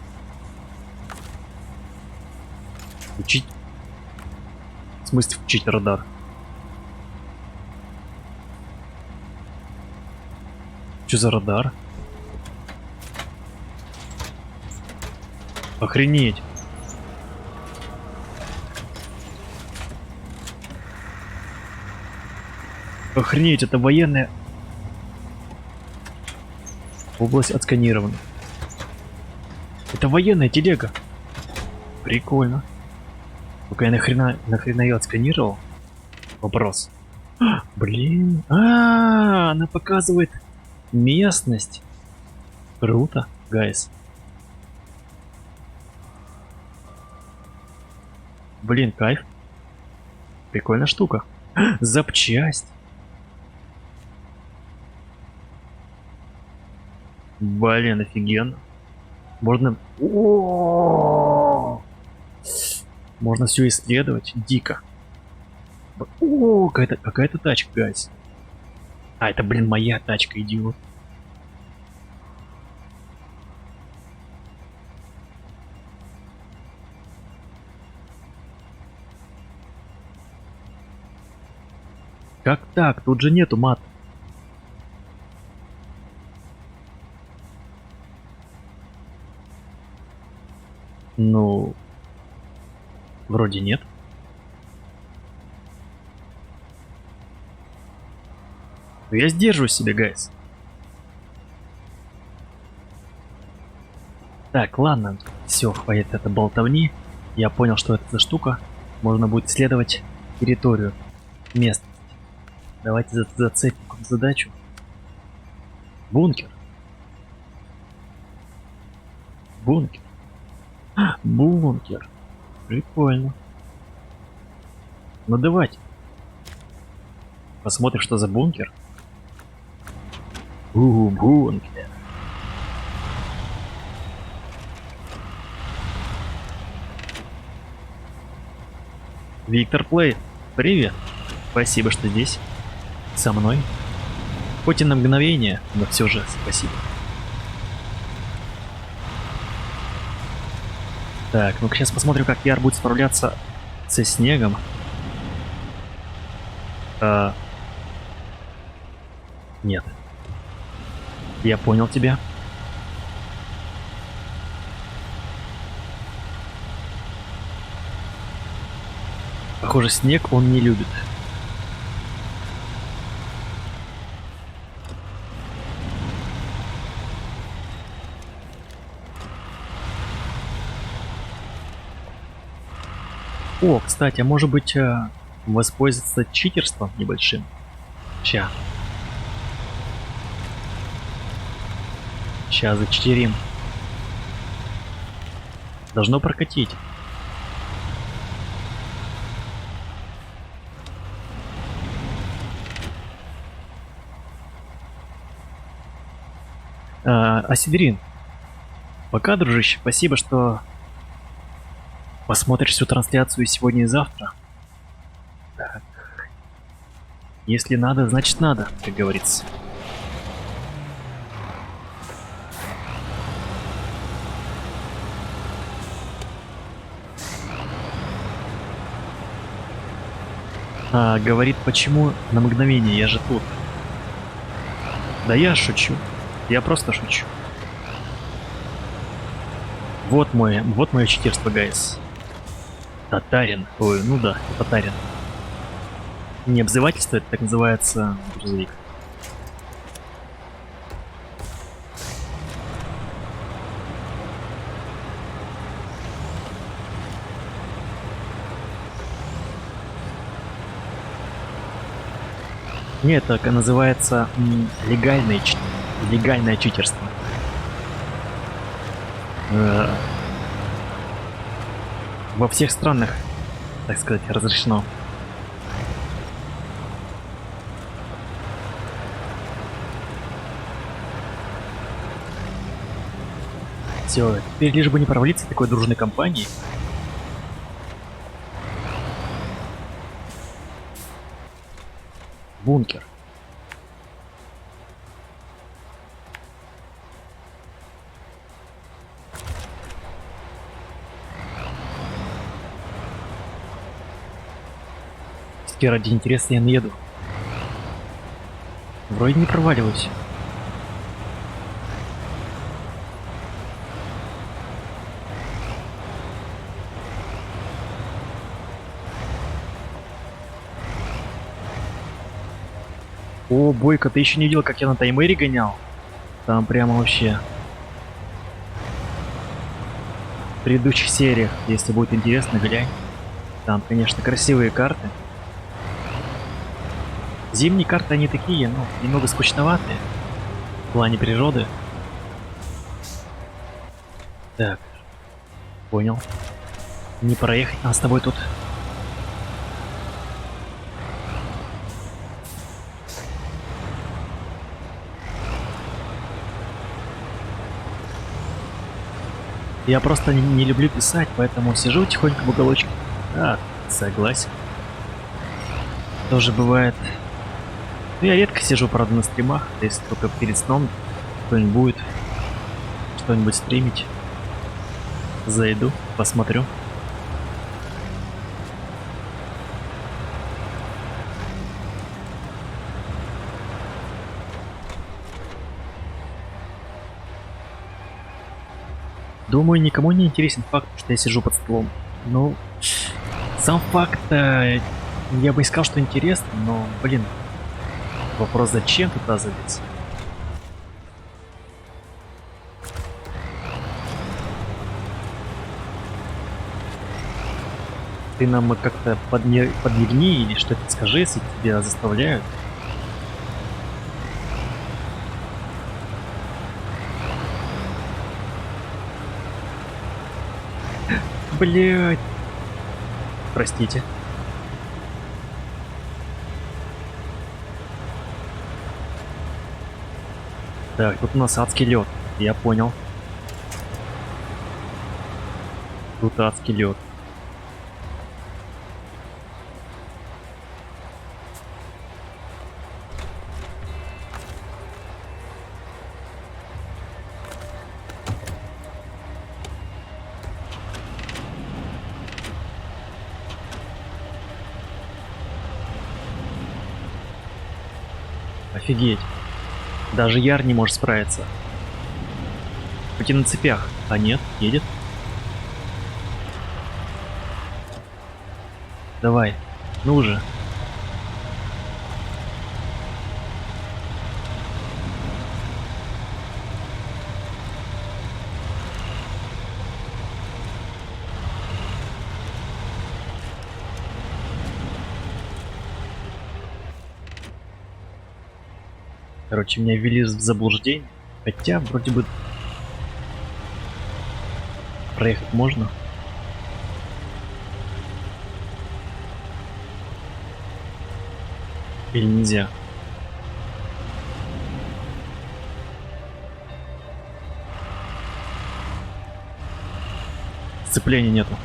Включить. В смысле включить радар? Что за радар? Охренеть. Охренеть, это военная... Область отсканирована. Это военная телега. Прикольно. Только я нахрена ее отсканировал? Вопрос. Блин. Она показывает местность. Круто, гайс. Блин, кайф. Прикольная штука. Запчасть. Блин, офигенно. Можно... Можно все исследовать. Дико. О, какая-то тачка, гайс. А, это, блин, моя тачка, идиот. Как так? Тут же нету мат. Ну... Вроде нет. Но я сдерживаю себя, гайс. Так, ладно. Все, хватит это болтовни. Я понял, что это за штука. Можно будет исследовать территорию. Местность. Давайте зацепим задачу. Бункер. Бункер. Бункер. Прикольно. Ну давайте. Посмотрим, что за бункер. Бункер. Виктор Плей, привет. Спасибо, что здесь. Со мной. Хоть и на мгновение, но все же спасибо. Так, ну-ка сейчас посмотрим, как Яр будет справляться со снегом. Нет. Я понял тебя. Похоже, снег он не любит. О, кстати, а может быть воспользоваться читерством небольшим? Сейчас зачитерим. Должно прокатить. Сидерин, пока, дружище, спасибо, что посмотришь всю трансляцию сегодня и завтра. Так. Если надо, значит надо, как говорится. Говорит, почему на мгновение, я же тут. Да я шучу. Я просто шучу. Вот мое читерство, гайс. Татарин. Ой, ну да, татарин. Не обзывательство, это так называется грузовик. Нет, так называется легальное читерство. Во всех странах, так сказать, разрешено. Все, теперь лишь бы не провалиться такой дружной компанией. Бункер. Теперь ради интереса я наеду. Вроде не проваливаюсь. О, Бойко, ты еще не видел, как я на таймере гонял? Там прямо вообще... В предыдущих сериях, если будет интересно, глянь. Там, конечно, красивые карты. Зимние карты, они такие, ну, немного скучноватые. В плане природы. Так. Понял. Не проехать нам с тобой тут. Я просто не люблю писать, поэтому сижу тихонько в уголочке. А, согласен. Тоже бывает. Ну, я редко сижу, правда, на стримах, если только перед сном кто-нибудь будет что-нибудь стримить. Зайду, посмотрю. Думаю, никому не интересен факт, что я сижу под столом. Ну, сам факт, я бы не сказал, что интересно, но, блин, вопрос, зачем туда залез? Ты нам как-то подмигни или что-то скажи, если тебя заставляют. Блять. Простите. Так, тут у нас адский лед. Я понял. Тут адский лед. Офигеть. Даже Яр не может справиться. Хоть и на цепях. А нет, едет. Давай. Ну же. Короче, меня ввели в заблуждение. Хотя, вроде бы... Проехать можно. Или нельзя? Сцепления нету.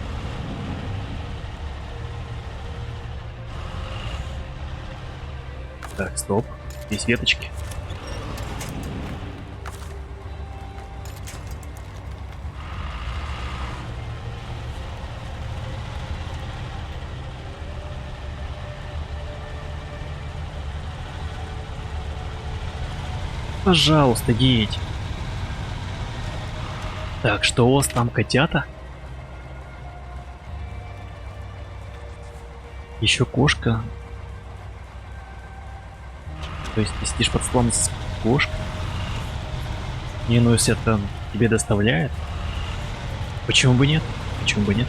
Так, стоп. Здесь веточки. Пожалуйста, едь. Так, что у вас там, котята? Еще кошка. То есть ты сидишь под столом с кошкой? Не, ну если это тебе доставляет. Почему бы нет? Почему бы нет?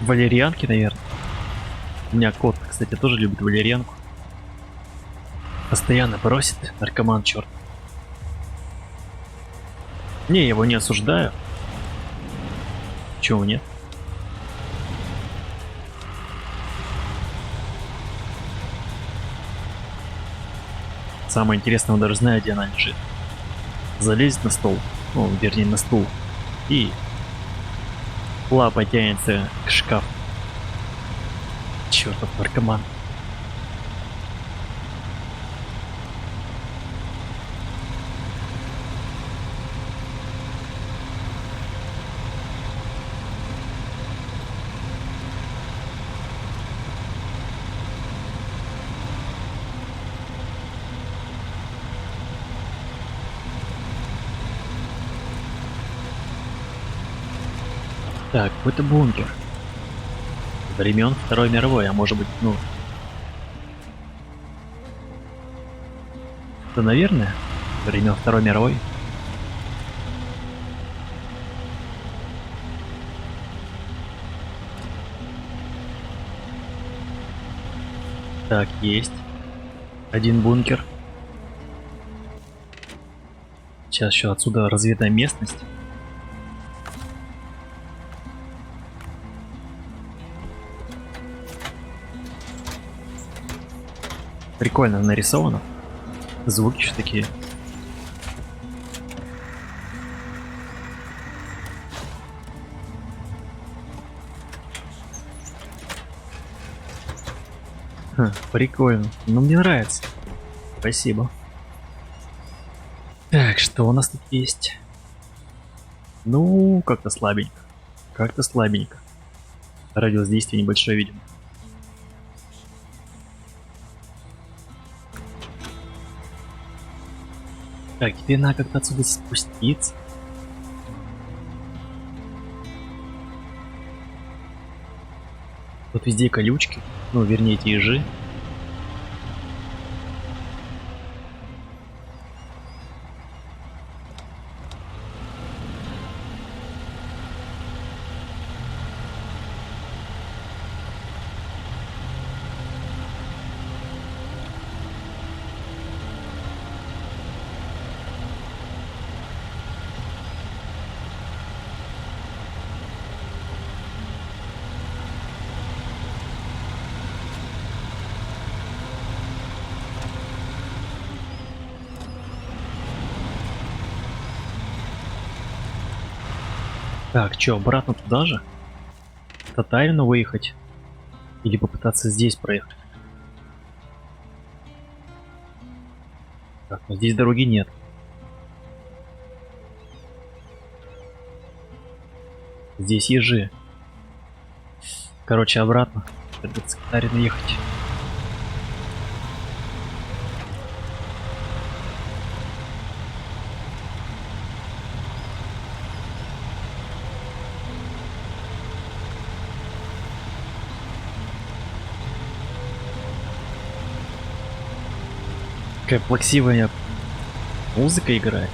Валерьянки, наверное. У меня кот, кстати, тоже любит валерьянку. Постоянно просит, наркоман черт. Не, я его не осуждаю. Чего нет? Самое интересное, он даже знает, где она лежит. Залезет на стол, ну, вернее, на стул, и лапа тянется к шкафу. Чертов наркоман. Так, какой-то бункер. Времен Второй мировой, а может быть, ну... Да, наверное, времен Второй мировой. Так, есть. Один бункер. Сейчас еще отсюда разведная местность. Прикольно нарисовано. Звуки еще такие. Ха, прикольно. Ну, мне нравится. Спасибо. Так, что у нас тут есть? Ну, как-то слабенько. Как-то слабенько. Радиус действия небольшой, видимо. Так, теперь надо как-то отсюда спуститься. Тут везде колючки. Ну, вернее, эти ежи. Так, чё, обратно туда же? Татарину выехать? Или попытаться здесь проехать? Так, ну здесь дороги нет. Здесь ежи. Короче, обратно. Придется к Татарину ехать. Какая плаксивая музыка играет.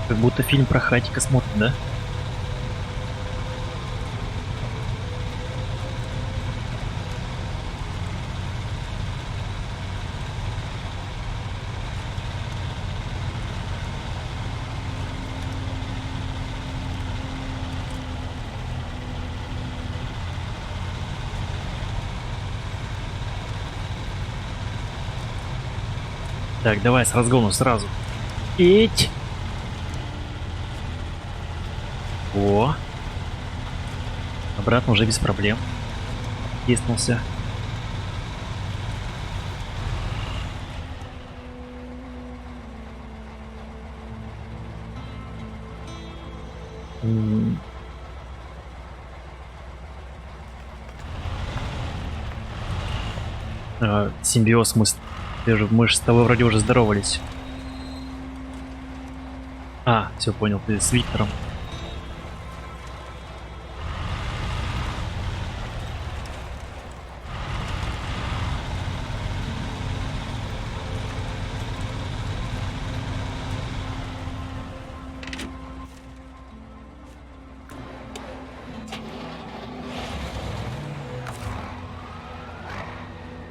Как будто фильм про Хатика смотрит, да? Так, давай с разгону сразу. Ить! О! Обратно уже без проблем. Теснулся. Симбиоз, мы ж с тобой вроде уже здоровались. А, все понял, ты с Виктором.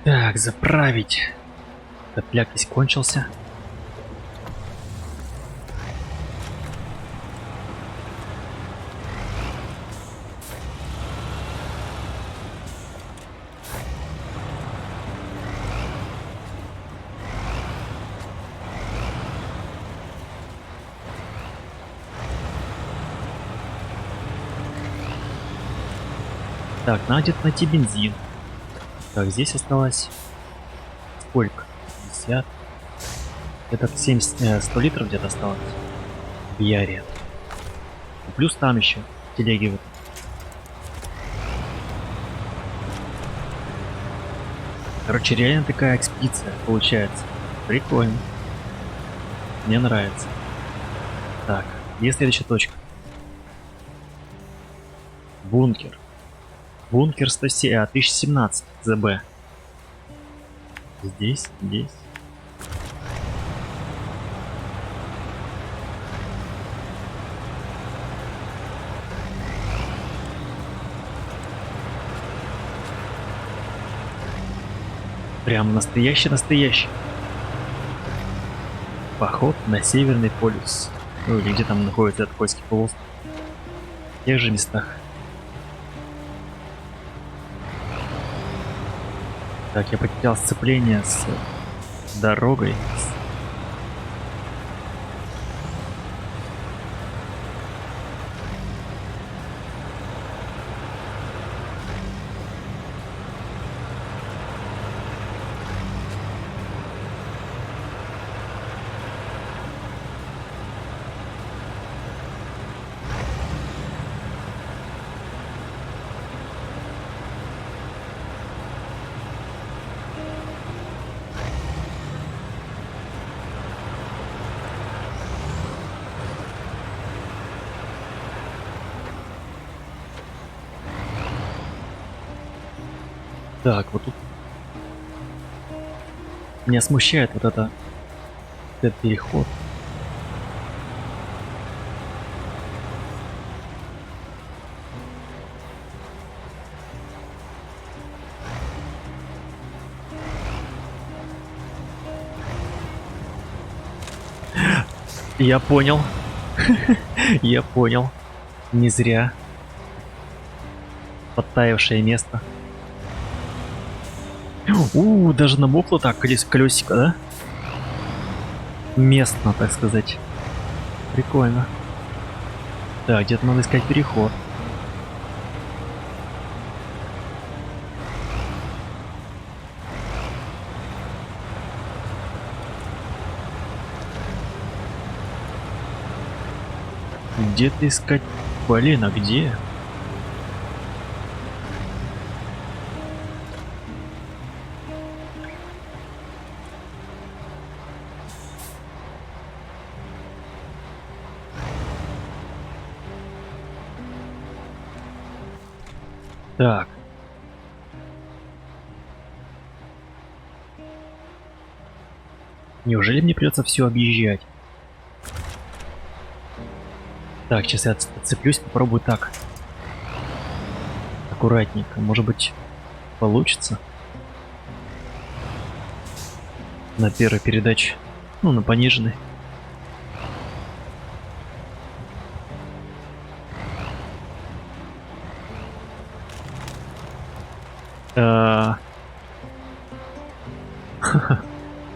Так, заправить. Топляк здесь кончился. Так, надо где-то найти бензин. Так, здесь осталось... Сколько? 50. Этот 100 литров где-то осталось. В Яре. Плюс там еще телеги вот. Короче, реально такая экспедиция получается. Прикольно. Мне нравится. Так, где следующая точка? Бункер. Бункер 1017 ЗБ. Здесь. Прям настоящий. Поход на Северный полюс. Ну или где там находится этот Койский полуостров. В тех же местах. Так, я потерял сцепление с дорогой. Так, вот тут меня смущает вот этот переход. Я понял. Я понял. Не зря. Подтаявшее место. Даже намокло так колесико, да? Местно, так сказать. Прикольно. Так, где-то надо искать переход. Где-то искать... Блин, а где? Так. Неужели мне придется все объезжать? Так, сейчас я отцеплюсь, попробую так. Аккуратненько. Может быть, получится? На первой передаче. Ну, на пониженной.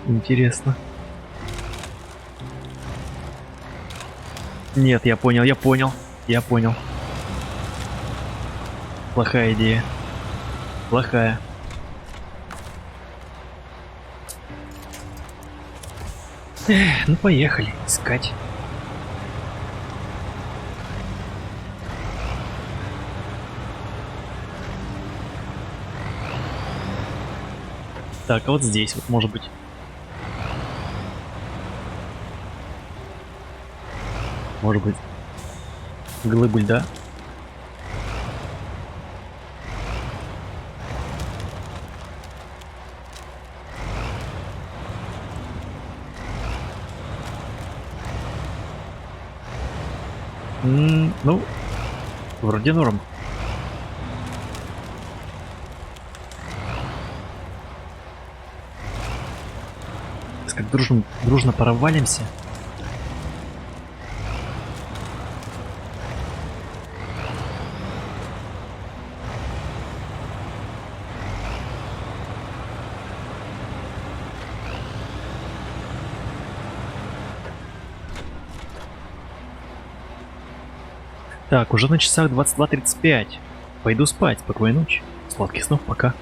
Интересно. Нет, я понял. Плохая идея. Плохая. Ну поехали искать. Так, а вот здесь вот может быть. Может быть. Глыбы льда. Ну, вроде норм. Как дружно провалимся. Так, уже на часах 22:35. Пойду спать. Спокойной ночи. Сладких снов. Пока.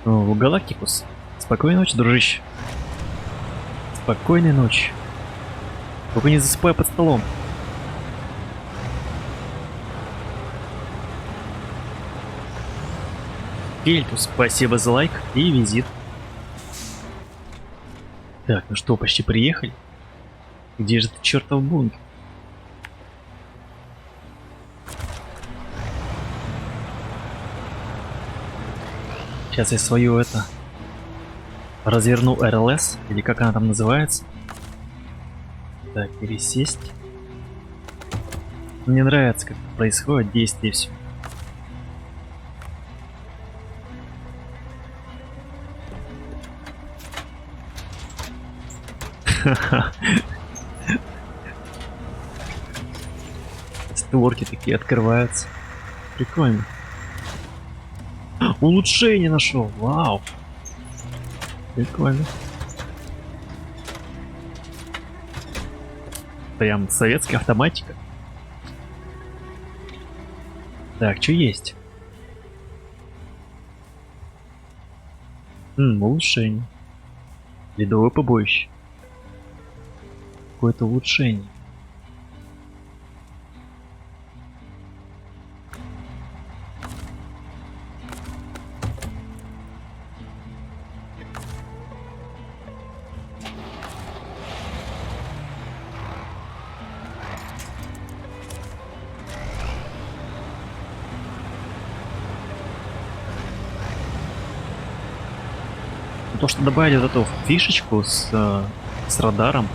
Галактикус. Спокойной ночи, дружище. Спокойной ночи. Только не засыпай под столом. Кельтус, спасибо за лайк и визит. Так, ну что, почти приехали? Где же ты, чертов бункер? Сейчас я свою это разверну РЛС, или как она там называется. Так, пересесть. Мне нравится, как происходит действие все. Створки такие открываются. Прикольно. Улучшение нашел. Вау. Прикольно. Прям советская автоматика. Так, что есть? Улучшение. Ледовое побоище. Какое-то улучшение. То, что добавили вот эту фишечку с радаром,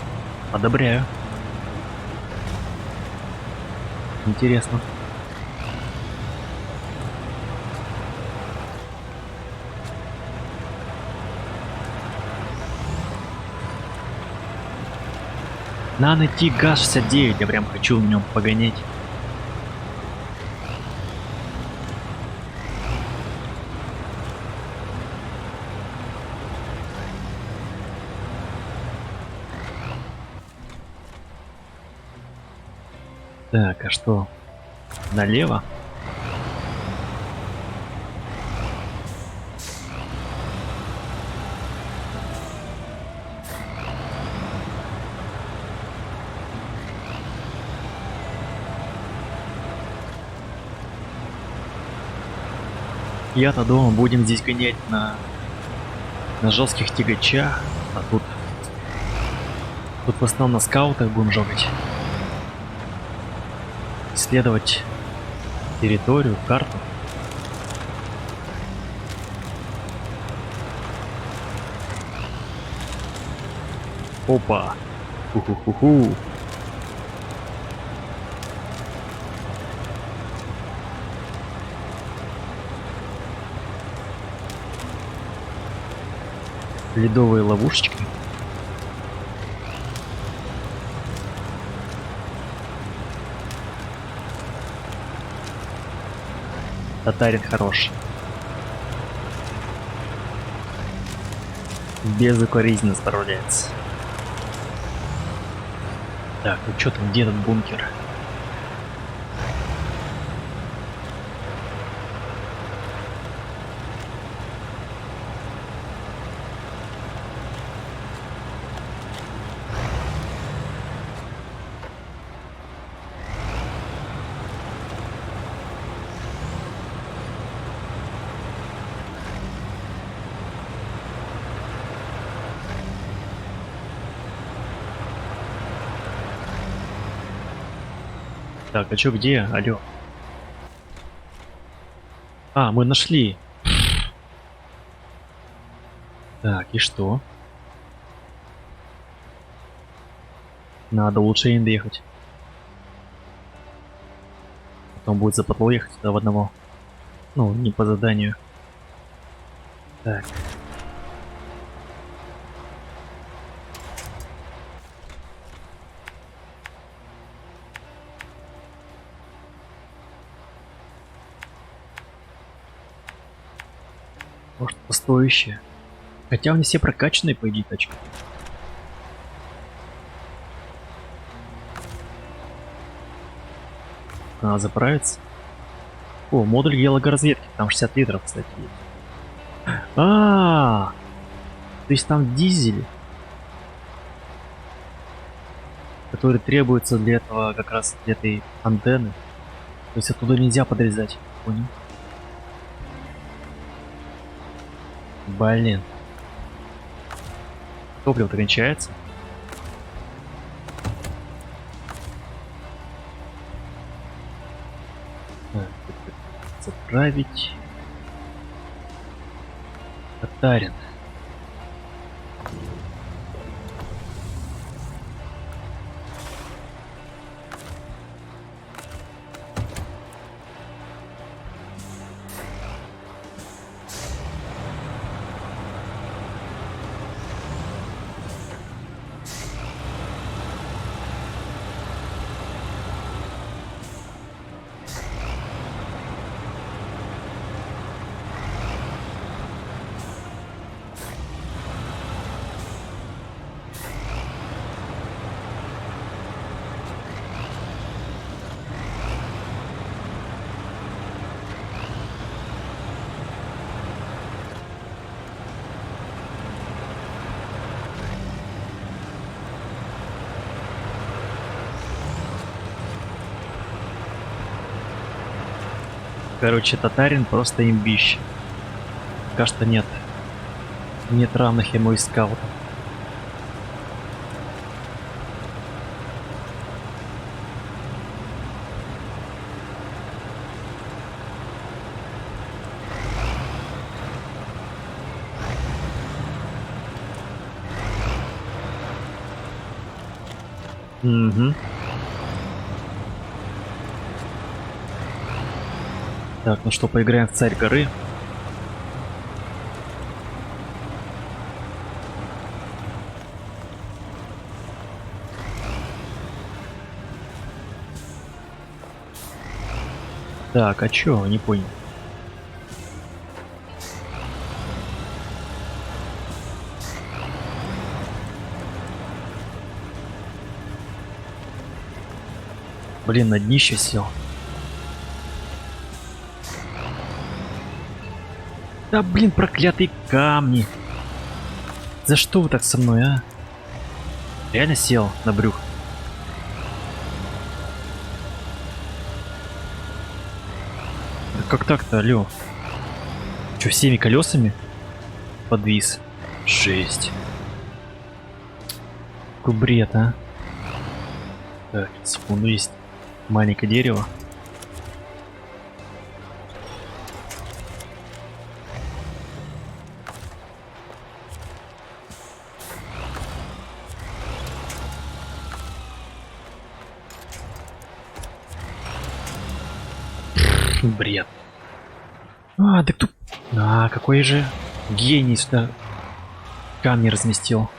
одобряю. Интересно. Надо найти ГАЗ-69, я прям хочу в нем погонять. Так, а что? Налево? Я-то дома будем здесь гонять на жестких тягачах, а тут в основном на скаутах будем жогать. Исследовать территорию, карту. Опа! Ху-ху-ху-ху! Ледовые ловушечки. Татарин хорош. Безукоризненно справляется. Так, ну что там, где этот бункер? Так, а чё, где? Алло. А, мы нашли. Так, и что? Надо лучше им доехать. Потом будет западло ехать туда в одного. Ну, не по заданию. Так. Может, постоящие. Хотя они все прокачанные, по идее, тачки. Надо заправиться. О, модуль геологоразведки, там 60 литров, кстати, есть. То есть там дизель, который требуется для этого, как раз для этой антенны. То есть оттуда нельзя подрезать. Понял? Блин. Топливо-то кончается. Заправить. Татарин. Короче, Татарин просто имбище. Пока что нет. Нет равных ему и скаутов. Угу. Так, ну что, поиграем в Царь горы. Так, а чё? Не понял. Блин, на днище сел. Да блин, проклятые камни. За что вы так со мной, а? Реально сел на брюх. Да как так-то, алё? Чё, всеми колесами подвис? Жесть. Какой бред, а? Так, секунду, есть маленькое дерево. Бред. А, да кто... А, какой же гений сюда камни разместил.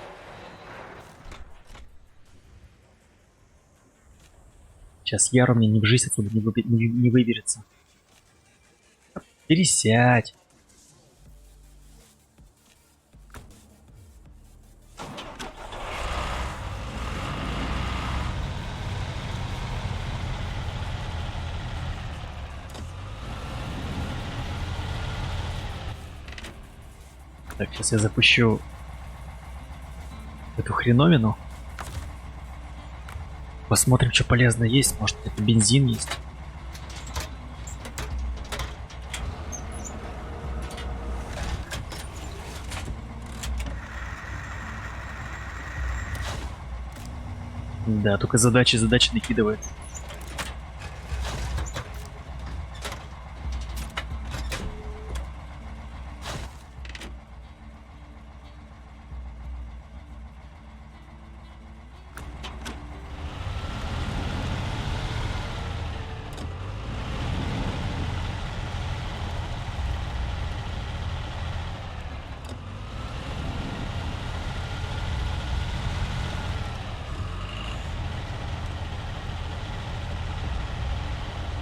Сейчас Яру мне не в жизнь отсюда не выберется. Пересядь. Так, сейчас я запущу эту хреновину. Посмотрим, что полезно есть. Может, это бензин есть. Да, только задачи накидывает.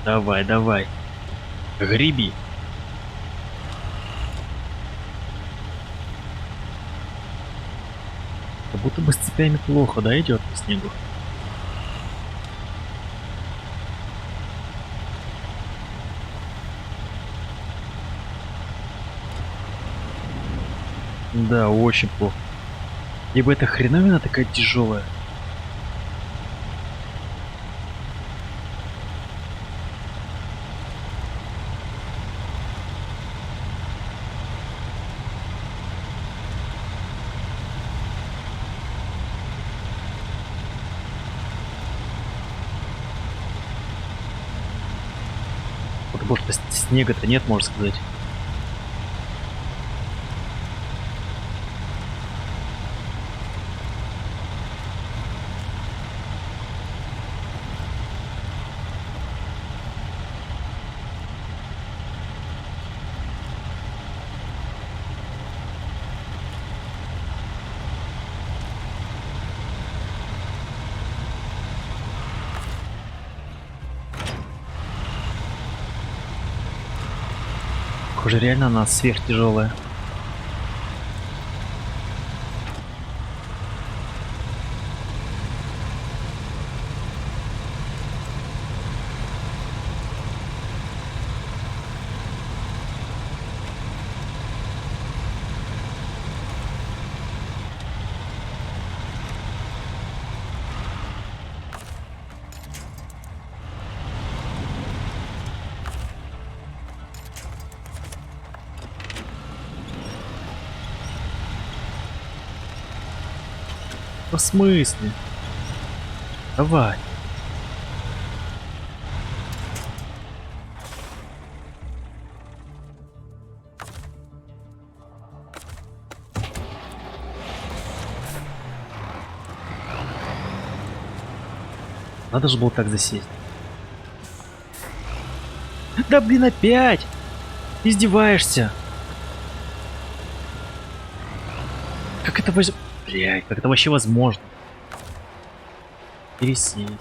Давай, давай. Греби. Как будто бы с цепями плохо, да, идет по снегу. Да, очень плохо. Либо эта хреновина такая тяжелая. Потому что снега-то нет, можно сказать. Похоже, реально она сверхтяжелая. В смысле? Давай. Надо же было так засесть. Да блин, опять! Издеваешься? Как это воз... Блядь, как это вообще возможно? Пересесть.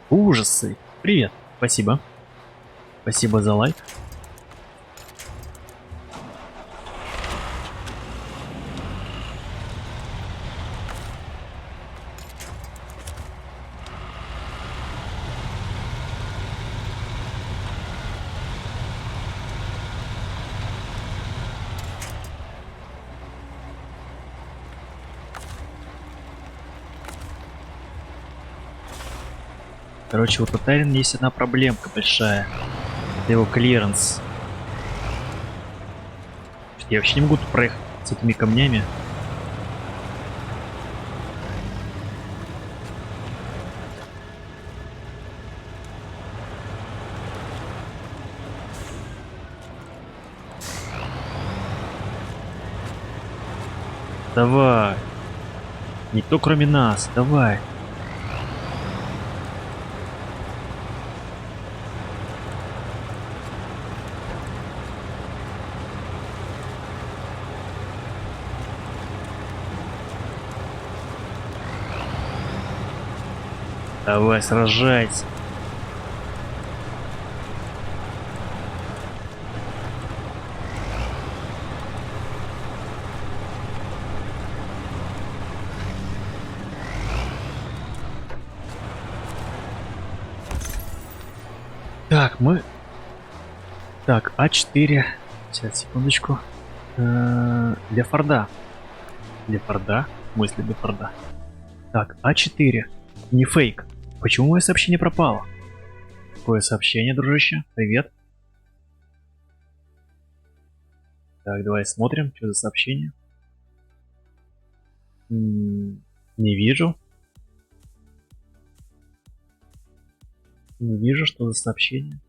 Ужасы. Привет. Спасибо. Спасибо за лайк. Короче, у Татарина есть одна проблемка большая. Это его клиренс. Я вообще не могу тут проехать с этими камнями. Давай. Никто кроме нас. Давай. Давай, сражайся. Так, мы... Так, А4. Сейчас, секундочку. Для Форда. Для Форда? В смысле для Форда? Так, А4. Не фейк. Почему мое сообщение пропало? Какое сообщение, дружище? Привет. Так, давай смотрим, что за сообщение. Не вижу. Не вижу, что за сообщение.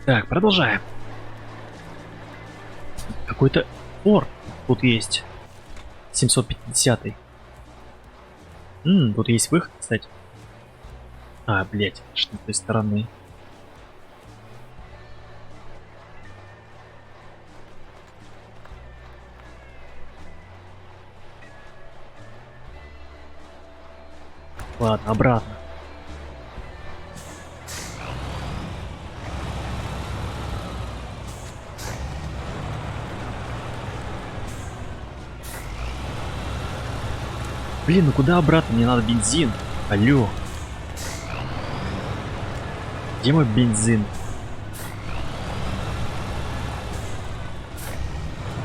Так, продолжаем. Какой-то форт тут есть. 750-й. Тут есть выход, кстати. А, блять, что с той стороны. Ладно, обратно. Блин, ну куда обратно? Мне надо бензин. Алло. Где мой бензин?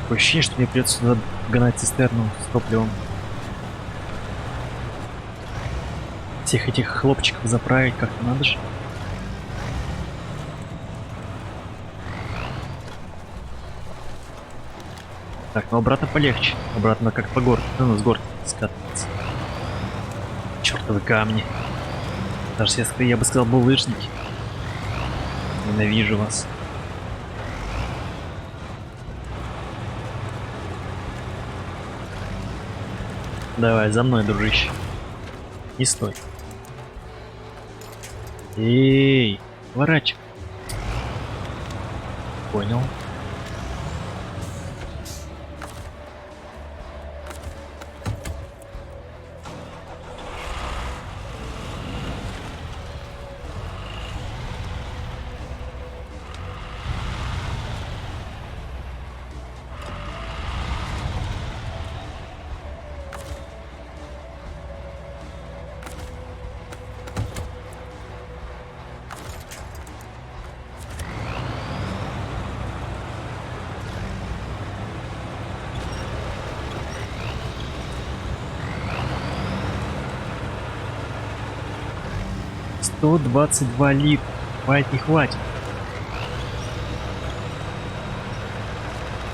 Такое ощущение, что мне придется сюда гнать цистерну с топливом. Всех этих хлопчиков заправить как-то надо же. Так, ну обратно полегче. Обратно как по горке. Ну, с горки скатывается. Чёртовы камни. Даже если я бы сказал булыжники. Ненавижу вас. Давай, за мной, дружище. Не стой. Эй, ворачивай. Понял. $122 литра. Хватит, не хватит.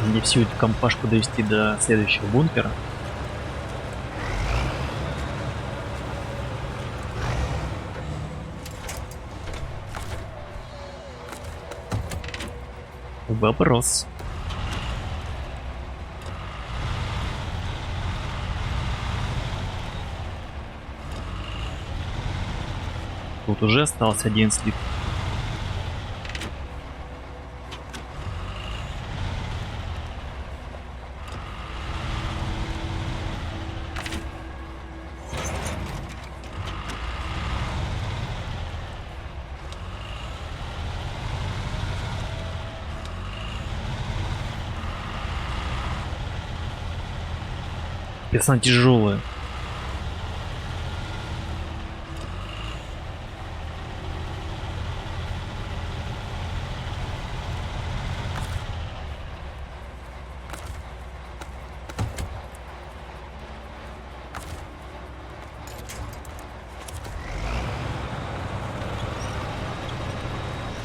Мне всю эту компашку довести до следующего бункера. Вопрос. Тут уже остался 11 литров. Песна тяжелая.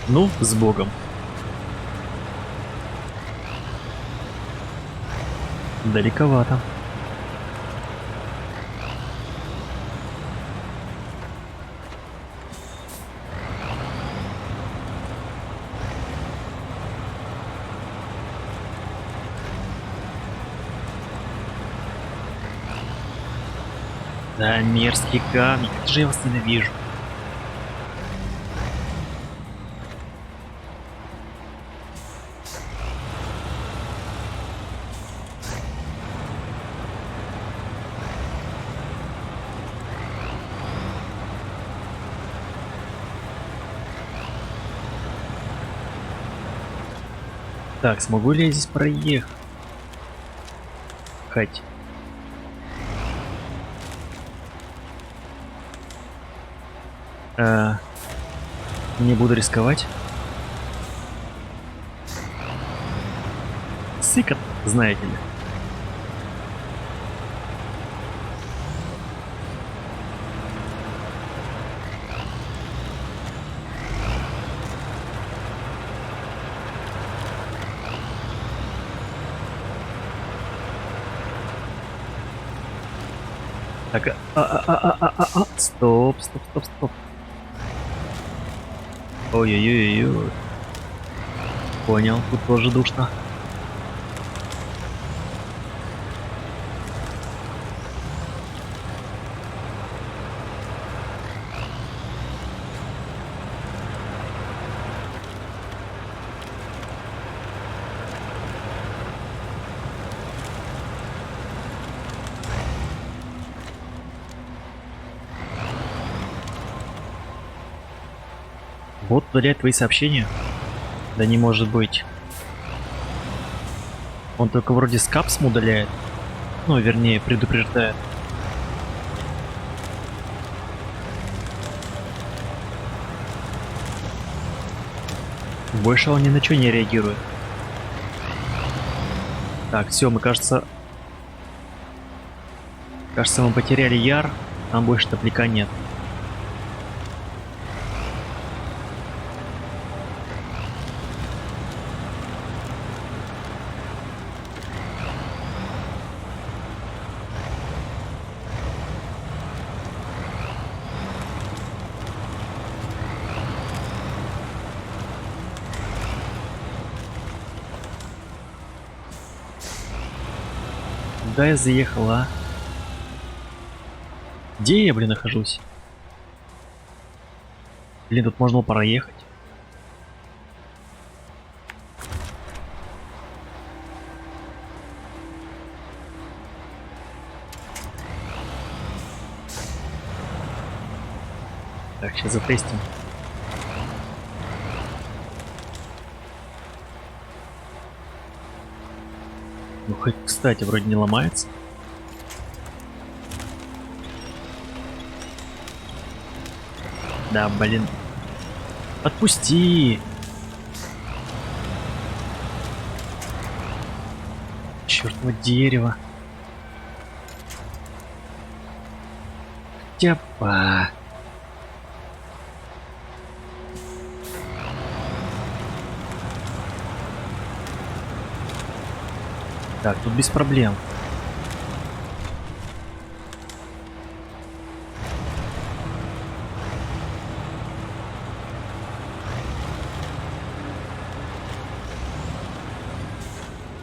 Ну, с Богом. Далековато. Да, мерзкие камни, как же я вас ненавижу. Так, смогу ли я здесь проехать? Не буду рисковать. Сыкот, знаете ли. Так, стоп. Ой-ой-ой-ой. Понял, тут тоже душно. Бот удаляет твои сообщения? Да не может быть. Он только вроде с капсом удаляет. Ну, вернее, предупреждает. Больше он ни на что не реагирует. Так, все, мы, кажется, мы потеряли Яр, там больше топляка нет. Куда я заехал, а? Где я, блин, нахожусь? Блин, тут можно проехать. Так, сейчас затестим. Ну, хоть, кстати, вроде не ломается. Да, блин. Отпусти! Чёртово дерево. Тяпа. Так, тут без проблем.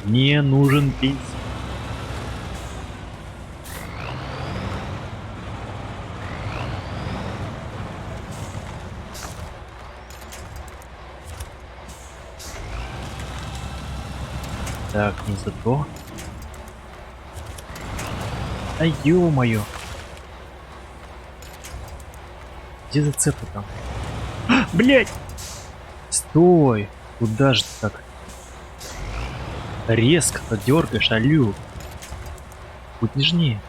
Мне нужен бензин. Так, не за то. Да ё-моё. Где зацепка там? Блять! Стой! Куда же ты так? Резко-то дергаешь, алю. Будь нежнее.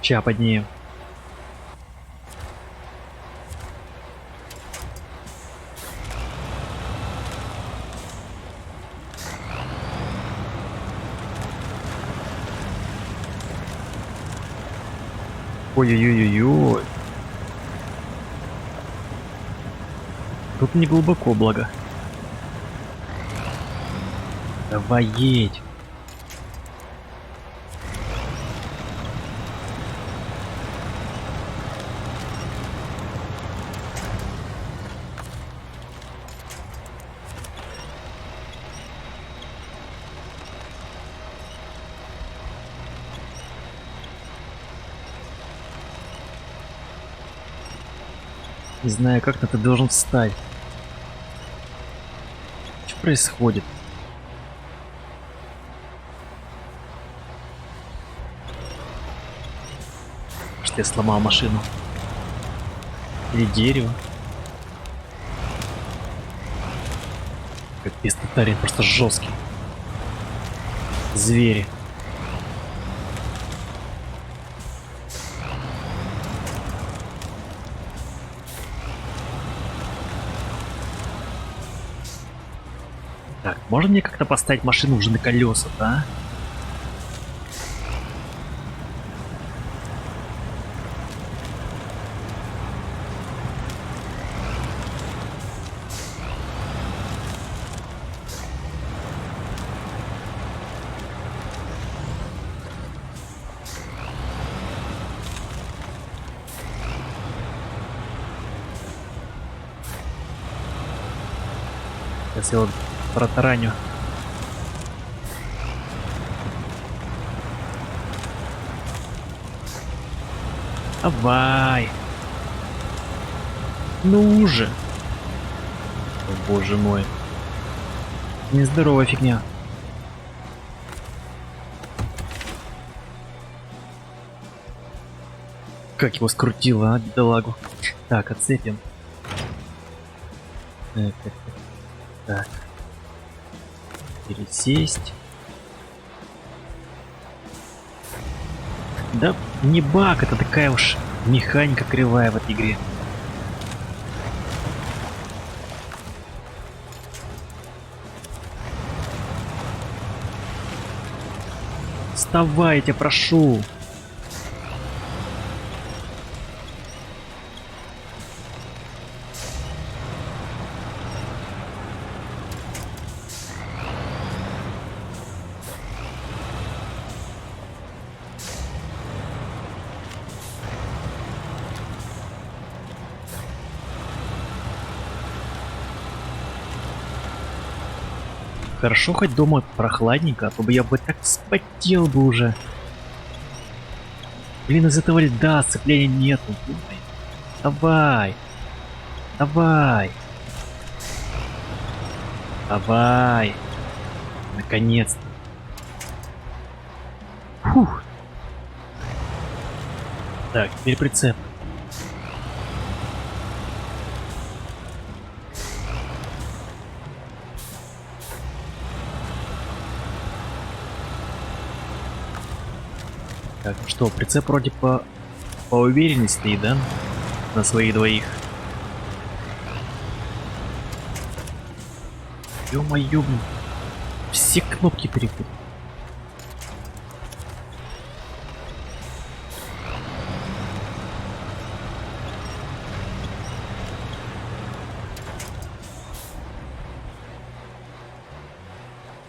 Ща поднимем. Ой-ой-ой-ой-ой. Тут не глубоко, благо. Давай едь. Не знаю, как-то ты должен встать. Что происходит? Что я сломал машину? Или дерево? Капец, татарин просто жесткий. Звери. Так, можно мне как-то поставить машину уже на колеса, да? Сейчас я вот протараню. Давай. Ну уже. О, боже мой. Нездоровая фигня. Как его скрутило, а, бедолагу. Так, отцепим. Так. Пересесть. Да не баг, это такая уж Механика кривая в этой игре. Вставайте, прошу. Хорошо, хоть дома прохладненько, а то бы я бы так вспотел бы уже. Блин, из этого льда сцепления нету. Думай. Давай. Давай. Давай. Наконец-то. Фух. Так, теперь прицеп. Так, ну что, прицеп вроде по увереннее стоит, да? На своих двоих. Ё-моё, блин. Все кнопки перепутал.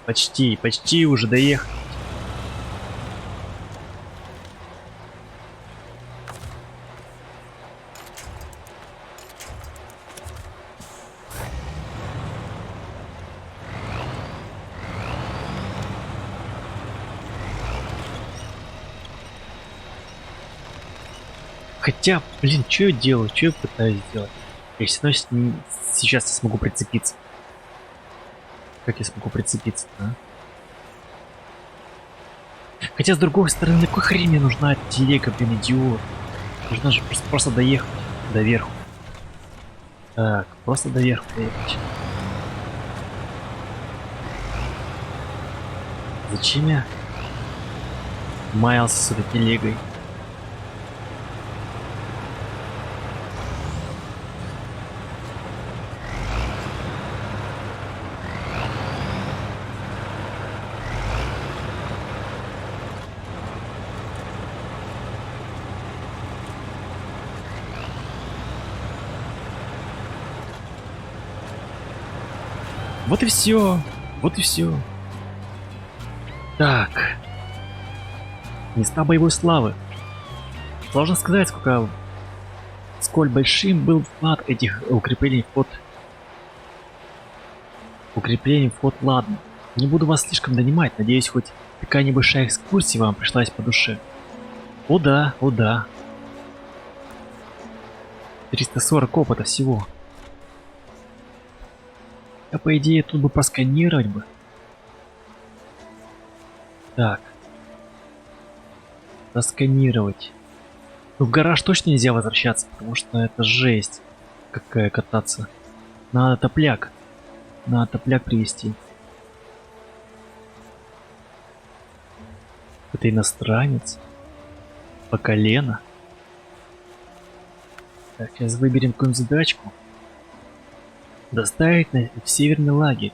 Почти уже доехал. Хотя, блин, что я делаю? Что я пытаюсь сделать? Я все равно сейчас не смогу прицепиться. Как я смогу прицепиться, а? Хотя, с другой стороны, на какой хрень мне нужна эта телега, блин, идиот? Нужно же просто доехать до верху. Так, просто до верху доехать. Зачем я маялся с этой телегой? Вот и все. Вот и все. Так. Места боевой славы. Сложно сказать, сколь большим был вклад этих укреплений в форт Ладно. Не буду вас слишком донимать. Надеюсь, хоть такая небольшая экскурсия вам пришлась по душе. О да, о да. 340 опыта всего. А по идее тут бы просканировать бы. Так. Просканировать. Ну, в гараж точно нельзя возвращаться, потому что это жесть. Какая кататься. Надо топляк. Надо топляк привезти. Это иностранец. По колено. Так, сейчас выберем какую-нибудь задачку. Доставить в северный лагерь.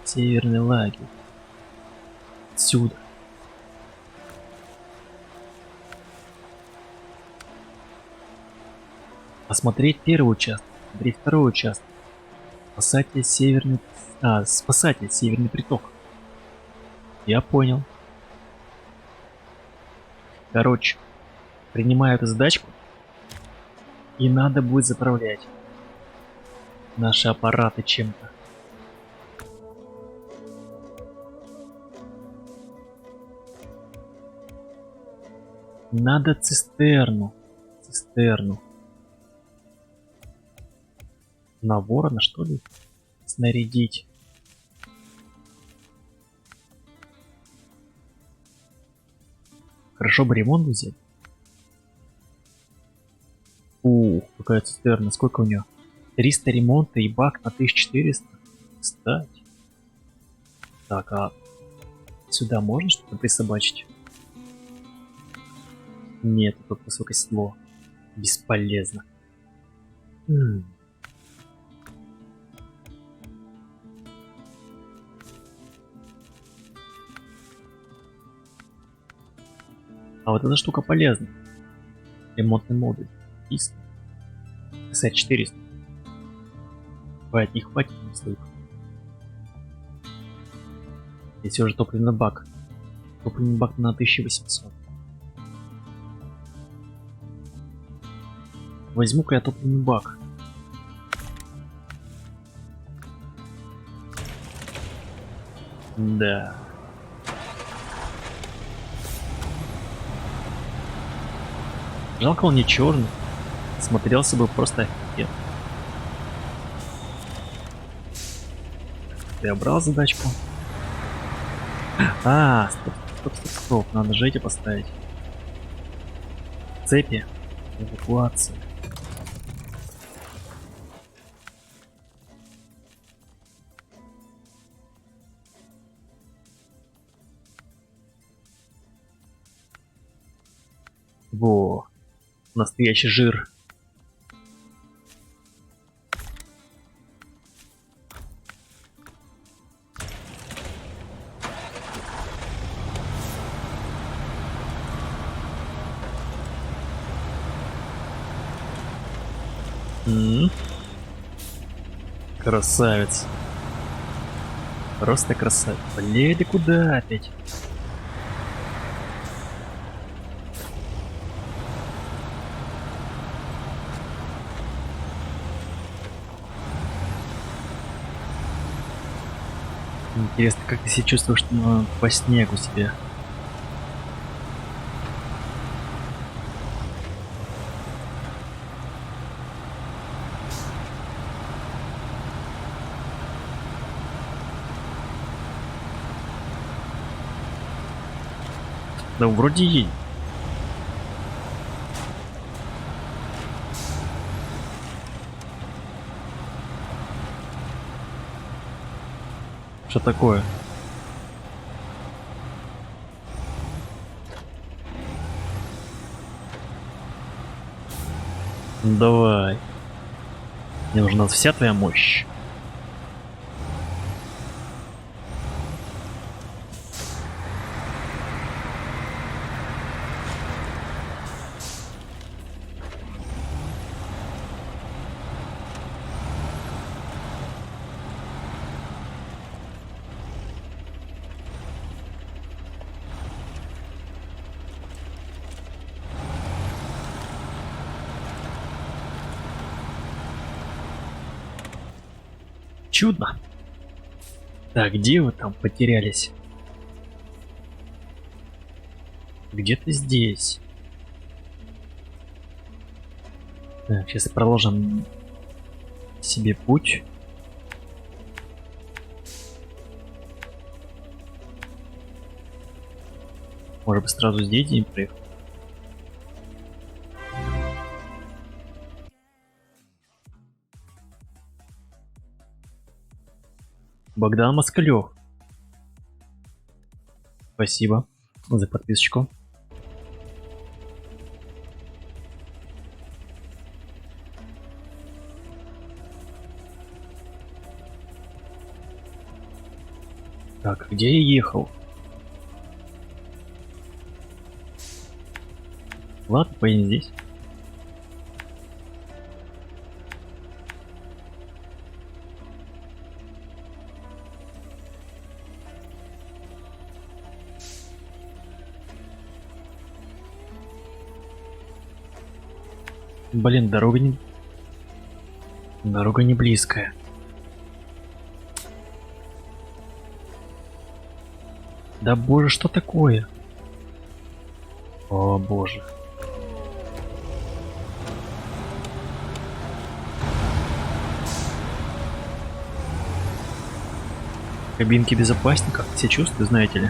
Северный лагерь. Отсюда. Осмотреть первый участок. Смотреть второй участок. Спасатель северный приток. Я понял. Короче, принимаю эту задачку. И надо будет заправлять наши аппараты чем-то. Надо цистерну. На ворона, что ли, снарядить? Хорошо бы ремонт взять. Какая цистерна. Сколько у нее? 300 ремонта и бак на 1400. Кстати. Так, а сюда можно что-то присобачить? Нет, тут высокое седло. Бесполезно. А вот эта штука полезна. Ремонтный модуль. Чисто. СР-400. Хватит, не хватит на столько. Здесь уже топливный бак. Топливный бак на 1800. Возьму-ка я топливный бак. Да. Жалко, он не черный. Смотрелся бы просто офигенно. Я брал задачку. Стоп. Надо же эти поставить. Цепи. Эвакуация. Во. Настоящий жир. Красавец. Просто красавец. Блин, ты куда опять? Интересно, как ты себя чувствуешь по снегу себе? Да вроде едет. Что такое? Ну, давай. Мне нужна вся твоя мощь. Чудно. Так, где вы там потерялись? Где-то здесь. Так, сейчас продолжим себе путь. Может быть, сразу здесь день приехал? Богдан Москалев. Спасибо за подписочку. Так, где я ехал? Ладно, поедем здесь. Блин, дорога не близкая. Да боже, что такое? О боже. Кабинки безопасника, все чувствую, знаете ли.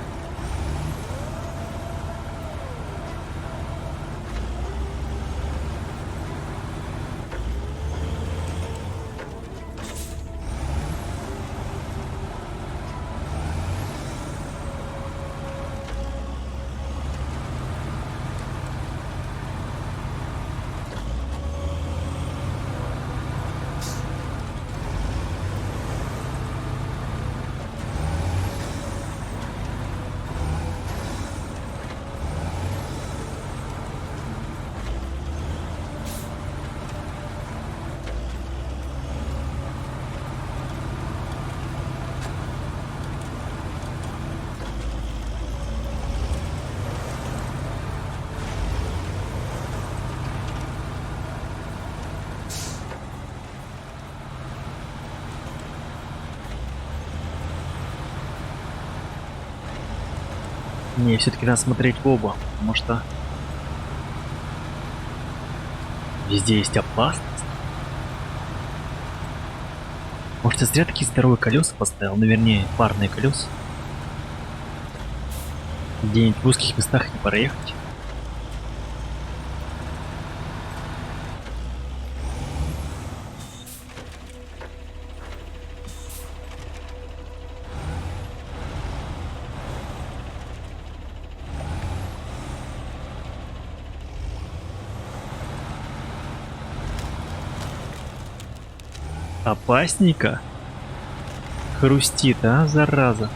Не, все-таки надо смотреть в оба, потому что везде есть опасность. Может, я зря такие здоровые колеса поставил, ну вернее, парные колеса. Где-нибудь в узких местах не проехать. Опасненько. Хрустит, а, зараза.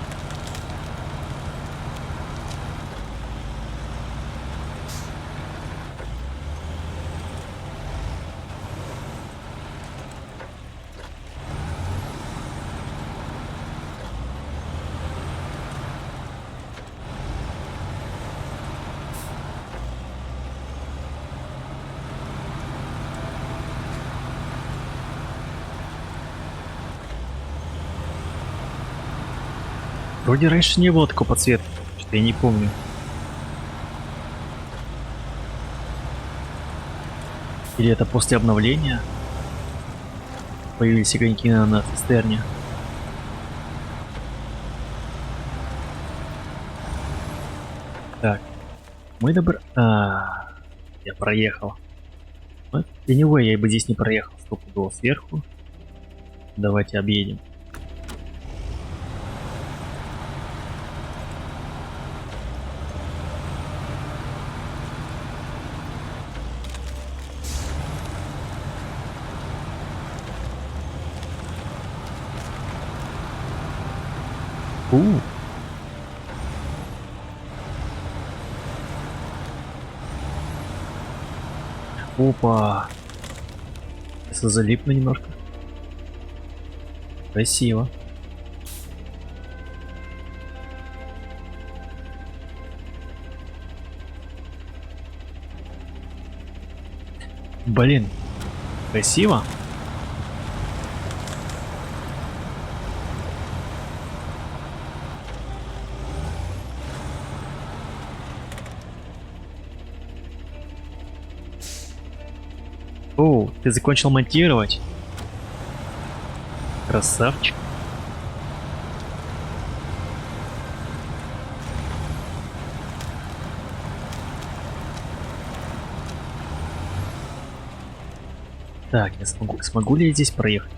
Вроде раньше не было такой подсветки, что я не помню. Или это после обновления появились огоньки на цистерне? Так, мы я проехал. Anyway, я бы здесь не проехал, сколько было сверху. Давайте объедем. У. Опа. Сейчас залипну немножко. Красиво. Блин. Красиво. О, ты закончил монтировать? Красавчик. Так, я смогу ли я здесь проехать?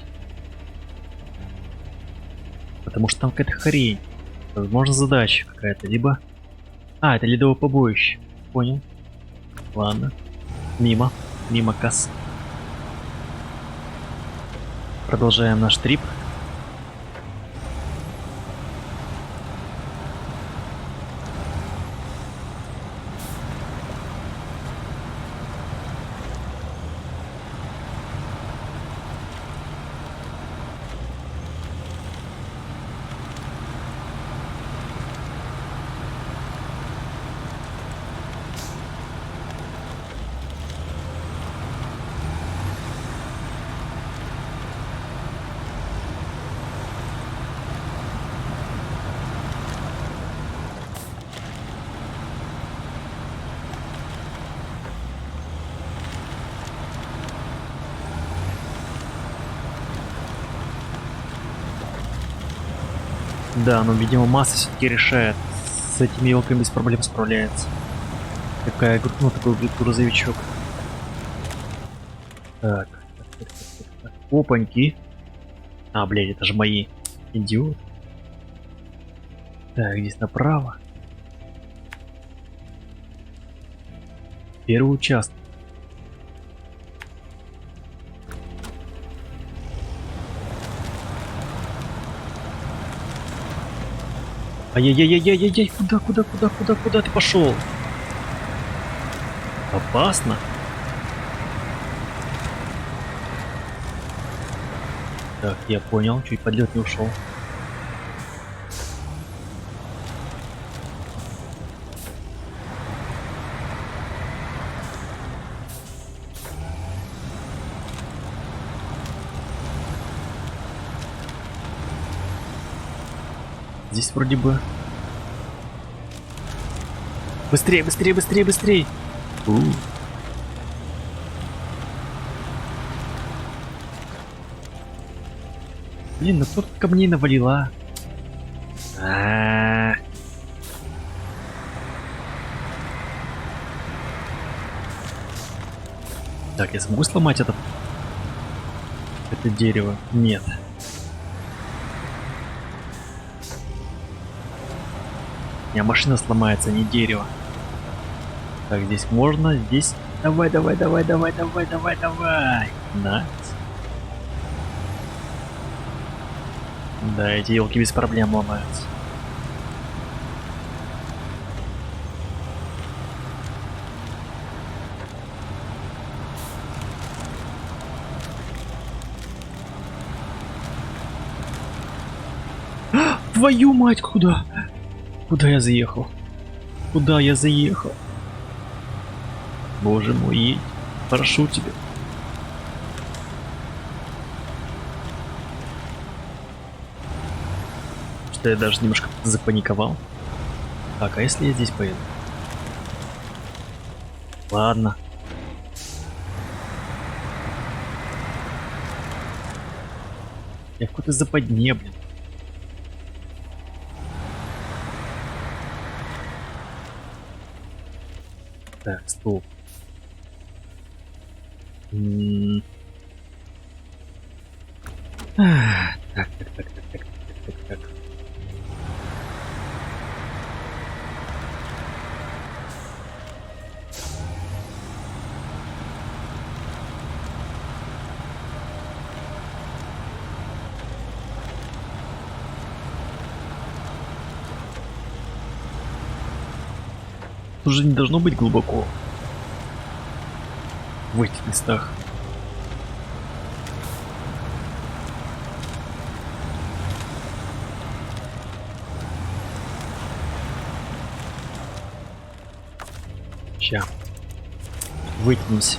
Потому что там какая-то хрень. Возможно, задача какая-то, либо... А, это ледовое побоище. Понял. Ладно. Мимо. Мимо касс. Продолжаем наш трип. Да, но, видимо, масса все-таки решает. С этими елками без проблем справляется. Такой грузовичок. Так. Опаньки. А, блядь, это же мои. Идиот. Так, здесь направо. Первый участок. Ай-яй-яй-яй-яй-яй, куда ты пошел? Опасно. Так, я понял, чуть подлет не ушел. Здесь вроде бы Быстрее, быстрее, быстрее, быстрее! Блин, ну кто тут камней навалил, а? А-а-а. Так, я смогу сломать это дерево? Нет. У меня машина сломается, а не дерево. Так, здесь можно, здесь... Давай, давай, давай, давай, давай, давай, давай. Найс. Да, эти елки без проблем ломаются. Твою мать, куда? Куда я заехал? Куда я заехал? Боже мой, едь. Прошу тебя. Что я даже немножко запаниковал. Так, а если я здесь поеду? Ладно. Я в какой-то западне, блин. Так, стоп. Так, так, так, так, так, так, так. Тут же не должно быть глубоко. В этих местах. Ща. Вытянемся.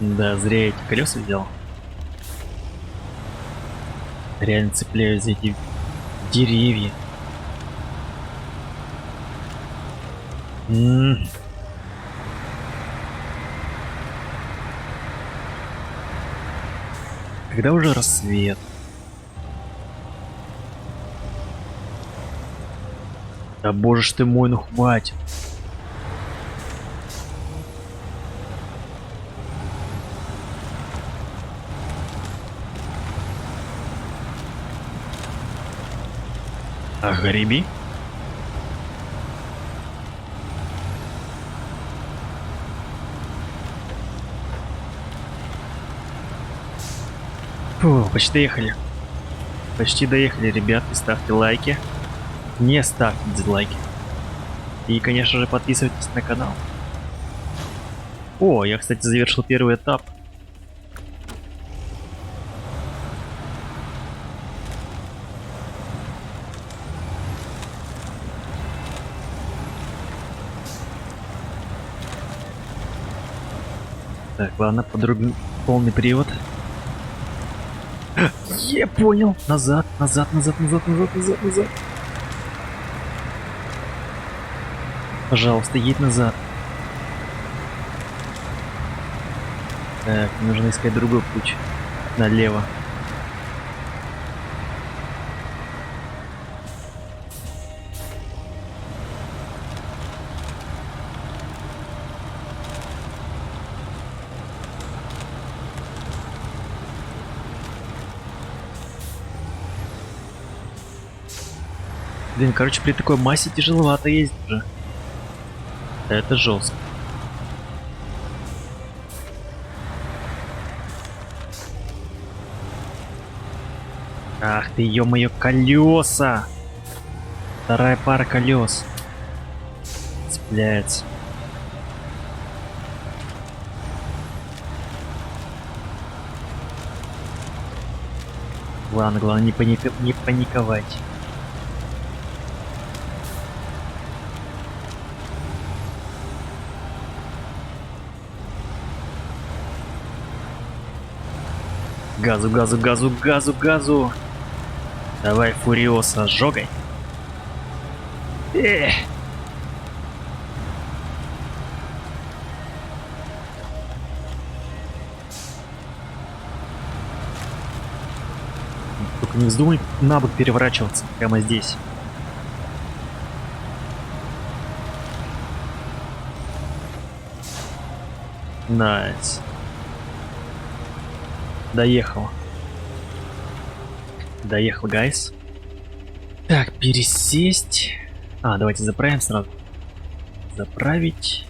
Да, зря я эти колеса взял. Реально цепляюсь за эти деревья. Когда уже рассвет? Да боже ж ты мой, ну хватит. А греби? Фу, почти доехали. Почти доехали, ребят. Ставьте лайки. Не ставьте дизлайки. И, конечно же, подписывайтесь на канал. О, я, кстати, завершил первый этап. Так, ладно, подругу полный привод. Я понял. Назад, назад, назад, назад, назад, назад, назад. Пожалуйста, едь назад. Так, нужно искать другой путь. Налево. Блин, короче, при такой массе тяжеловато ездить уже. Это жестко. Ах ты, ё-моё, колеса! Вторая пара колес. Цепляется. Ладно, главное не паниковать. Газу, газу, газу, газу, газу. Давай, Фуриоса, сжогай. Эх. Только не вздумай на бок переворачиваться прямо здесь. Найс. Доехал. Доехал, гайс. Так, пересесть. А, давайте заправим сразу. Заправить.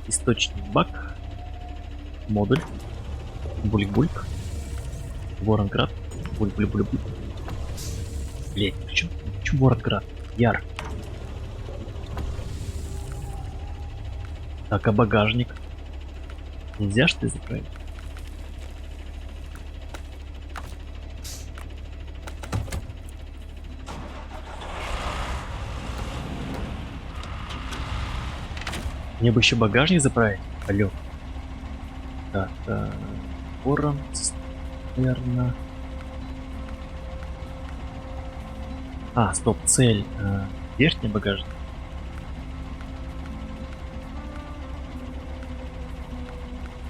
Источник бак. Модуль. Бульк-бульк. Воронград. Буль-буль-буль-буль. Блять, почему Воронград? Яр. Так, а багажник? Нельзя, что ли, заправить? Мне бы еще багажник заправить. Алло. Так, ворон, наверное. А, стоп, цель. Верхний багажник.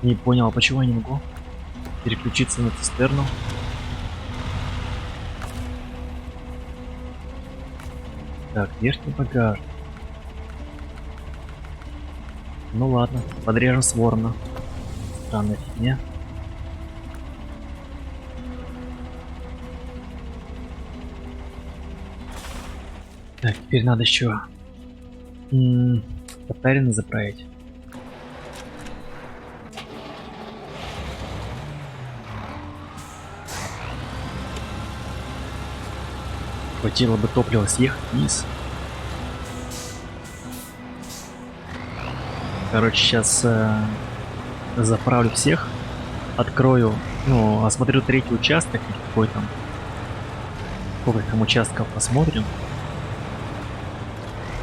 Не понял, а почему я не могу переключиться на цистерну? Так, верхний багажник. Ну ладно, подрежем с ворона. Странная фигня. Так, теперь надо еще Татарина заправить. Хватило бы топлива съехать вниз. Короче, сейчас заправлю всех. Открою, ну, осмотрю третий участок. Какой там. Сколько там участков посмотрим.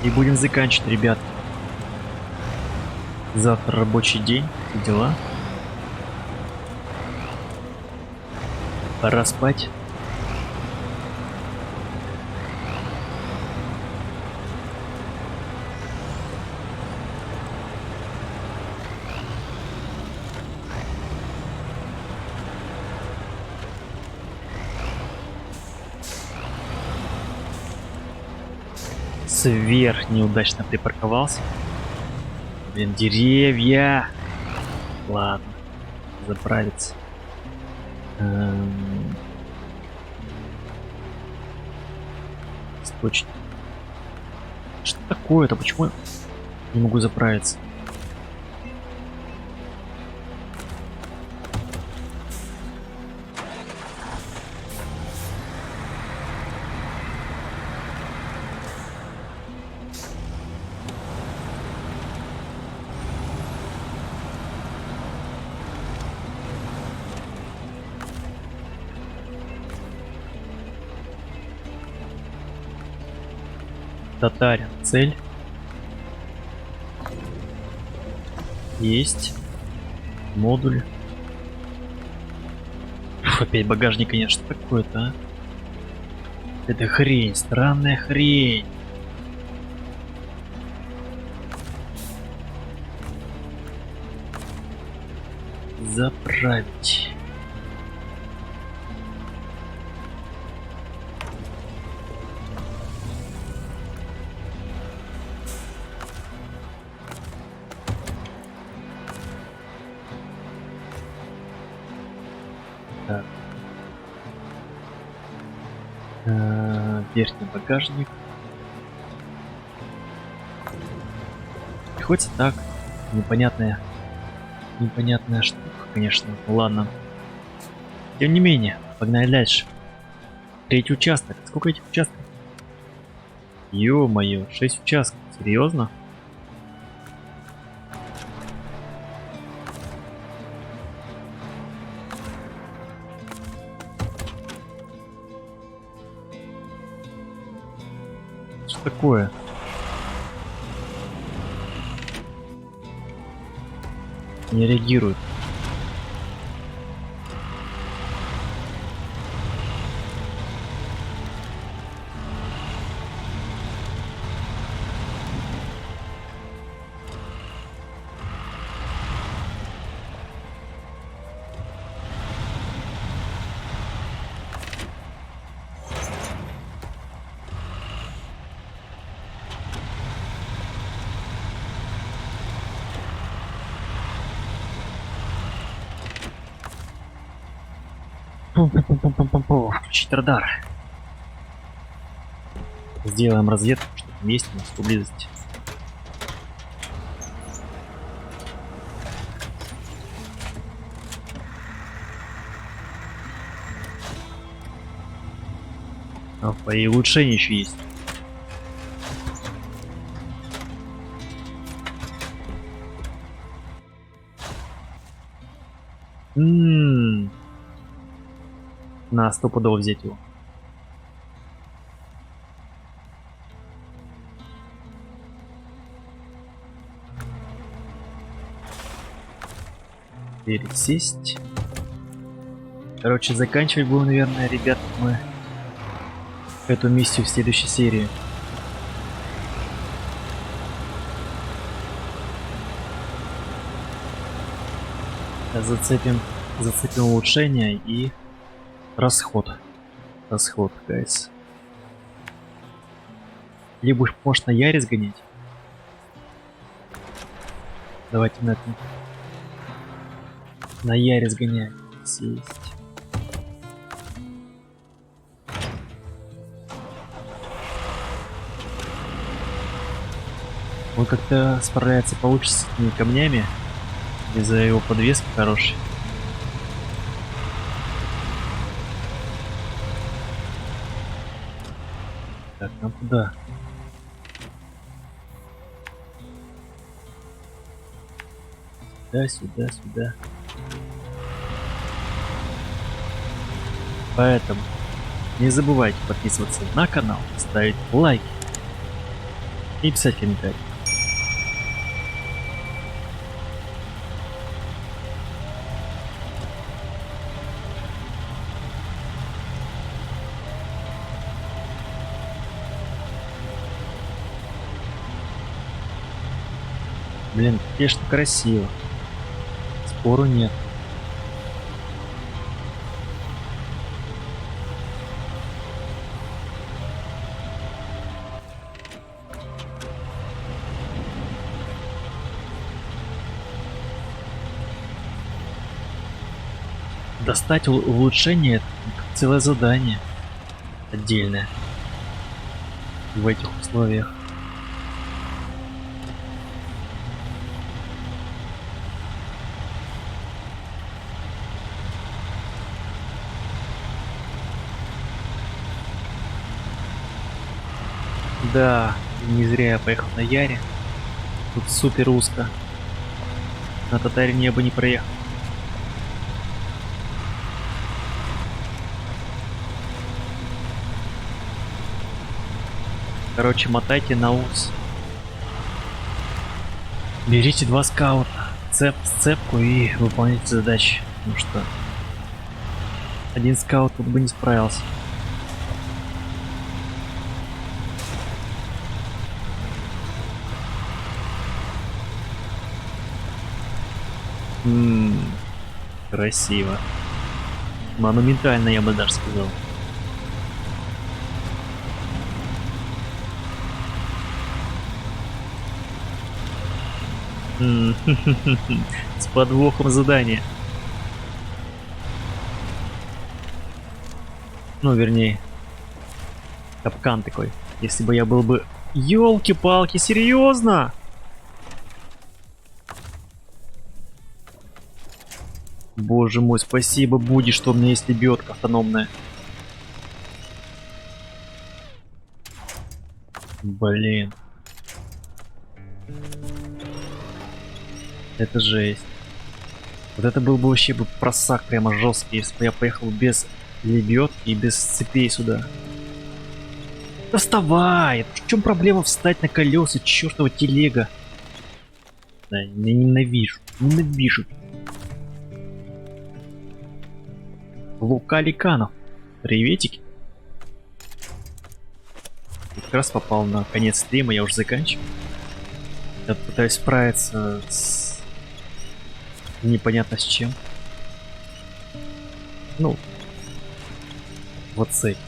И будем заканчивать, ребят. Завтра рабочий день. Дела. Пора спать. Сверх неудачно припарковался. Блин, деревья. Ладно, заправиться. Источник. Что такое-то? Почему я не могу заправиться? Татарин. Цель. Есть. Модуль. Фу, опять багажник, конечно, такой-то, а. Это хрень, странная хрень. Заправить. Так. Верхний багажник. Хоть так. Непонятная штука, конечно. Ладно. Тем не менее, погнали дальше. Третий участок. Сколько этих участков? Ё-моё, 6 участков. Серьезно? такое? Не реагирует. Пум-пум-пум-пум-пум-пум. Включить радар. Сделаем разведку, что там есть у нас поблизости. Опа, и улучшение еще есть. На, стопудово взять его. Пересесть. Короче, заканчивать будем, наверное, ребят, мы эту миссию в следующей серии. Зацепим улучшение и расход, гайс. Либо уж может на Яре сгонять. Давайте на Яре сгоняем. Сесть. Он как-то справляется получше с этими камнями из-за его подвески хорошей. Так, нам куда? Сюда. Поэтому не забывайте подписываться на канал, ставить лайки и писать комментарии. Блин, конечно, красиво. Спору нет. Достать улучшение — это целое задание отдельное в этих условиях. Да, не зря я поехал на Яре. Тут супер узко. На Татарине я бы не проехал. Короче, мотайте на ус. Берите 2 скаута, сцепку и выполняйте задачи. Потому что один скаут тут бы не справился. Красиво. Монументально, я бы даже сказал. С подвохом задания. Ну, вернее, капкан такой. Если бы я был бы... Ёлки-палки, серьезно? Боже мой, спасибо, Буди, что у меня есть лебедка автономная. Блин. Это жесть. Вот это был бы вообще просак прямо жесткий, если бы я поехал без лебедки и без цепей сюда. Да вставай! В чем проблема встать на колеса, чертова телега? Да, я ненавижу. Ненавижу. Лука Ликанов. Приветики. Я как раз попал на конец стрима, я уже заканчиваю. Я пытаюсь справиться с... непонятно с чем. Ну, вот с этим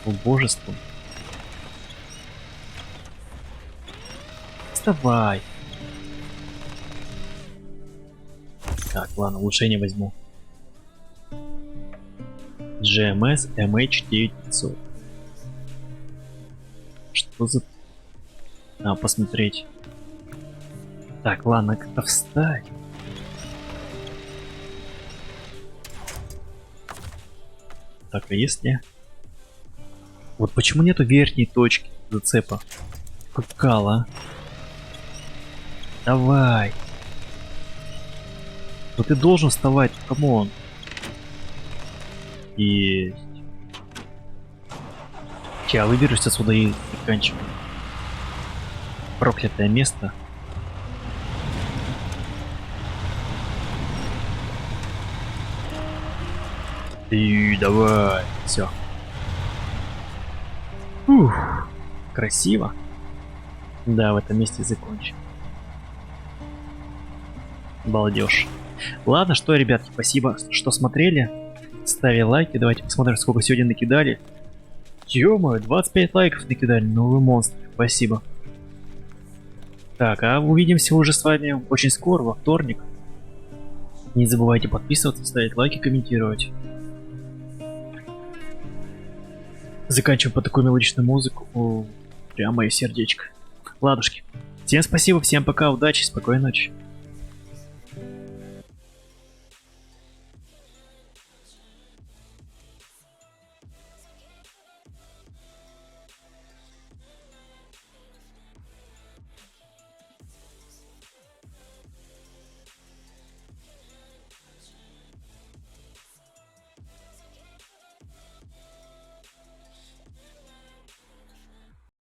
убожеством. Вставай. Так, ладно, лучше я не возьму. GMS MH9500. Что за... А, посмотреть. Так, ладно, как-то встать. Так, а если... Вот почему нету верхней точки зацепа? Какала. Давай. Ну ты должен вставать, камон. Есть. Я выберусь отсюда и заканчиваю. Проклятое место. И давай. Все. Ух, красиво. Да, в этом месте закончим. Балдеж. Ладно, что, ребятки, спасибо, что смотрели. Ставили лайки, давайте посмотрим, сколько сегодня накидали. Ё-моё, 25 лайков накидали, ну вы монстры, спасибо. Так, а увидимся уже с вами очень скоро, во вторник. Не забывайте подписываться, ставить лайки, комментировать. Заканчиваем под такую мелодичную музыку. О, прям мое сердечко. Ладушки. Всем спасибо, всем пока, удачи, спокойной ночи.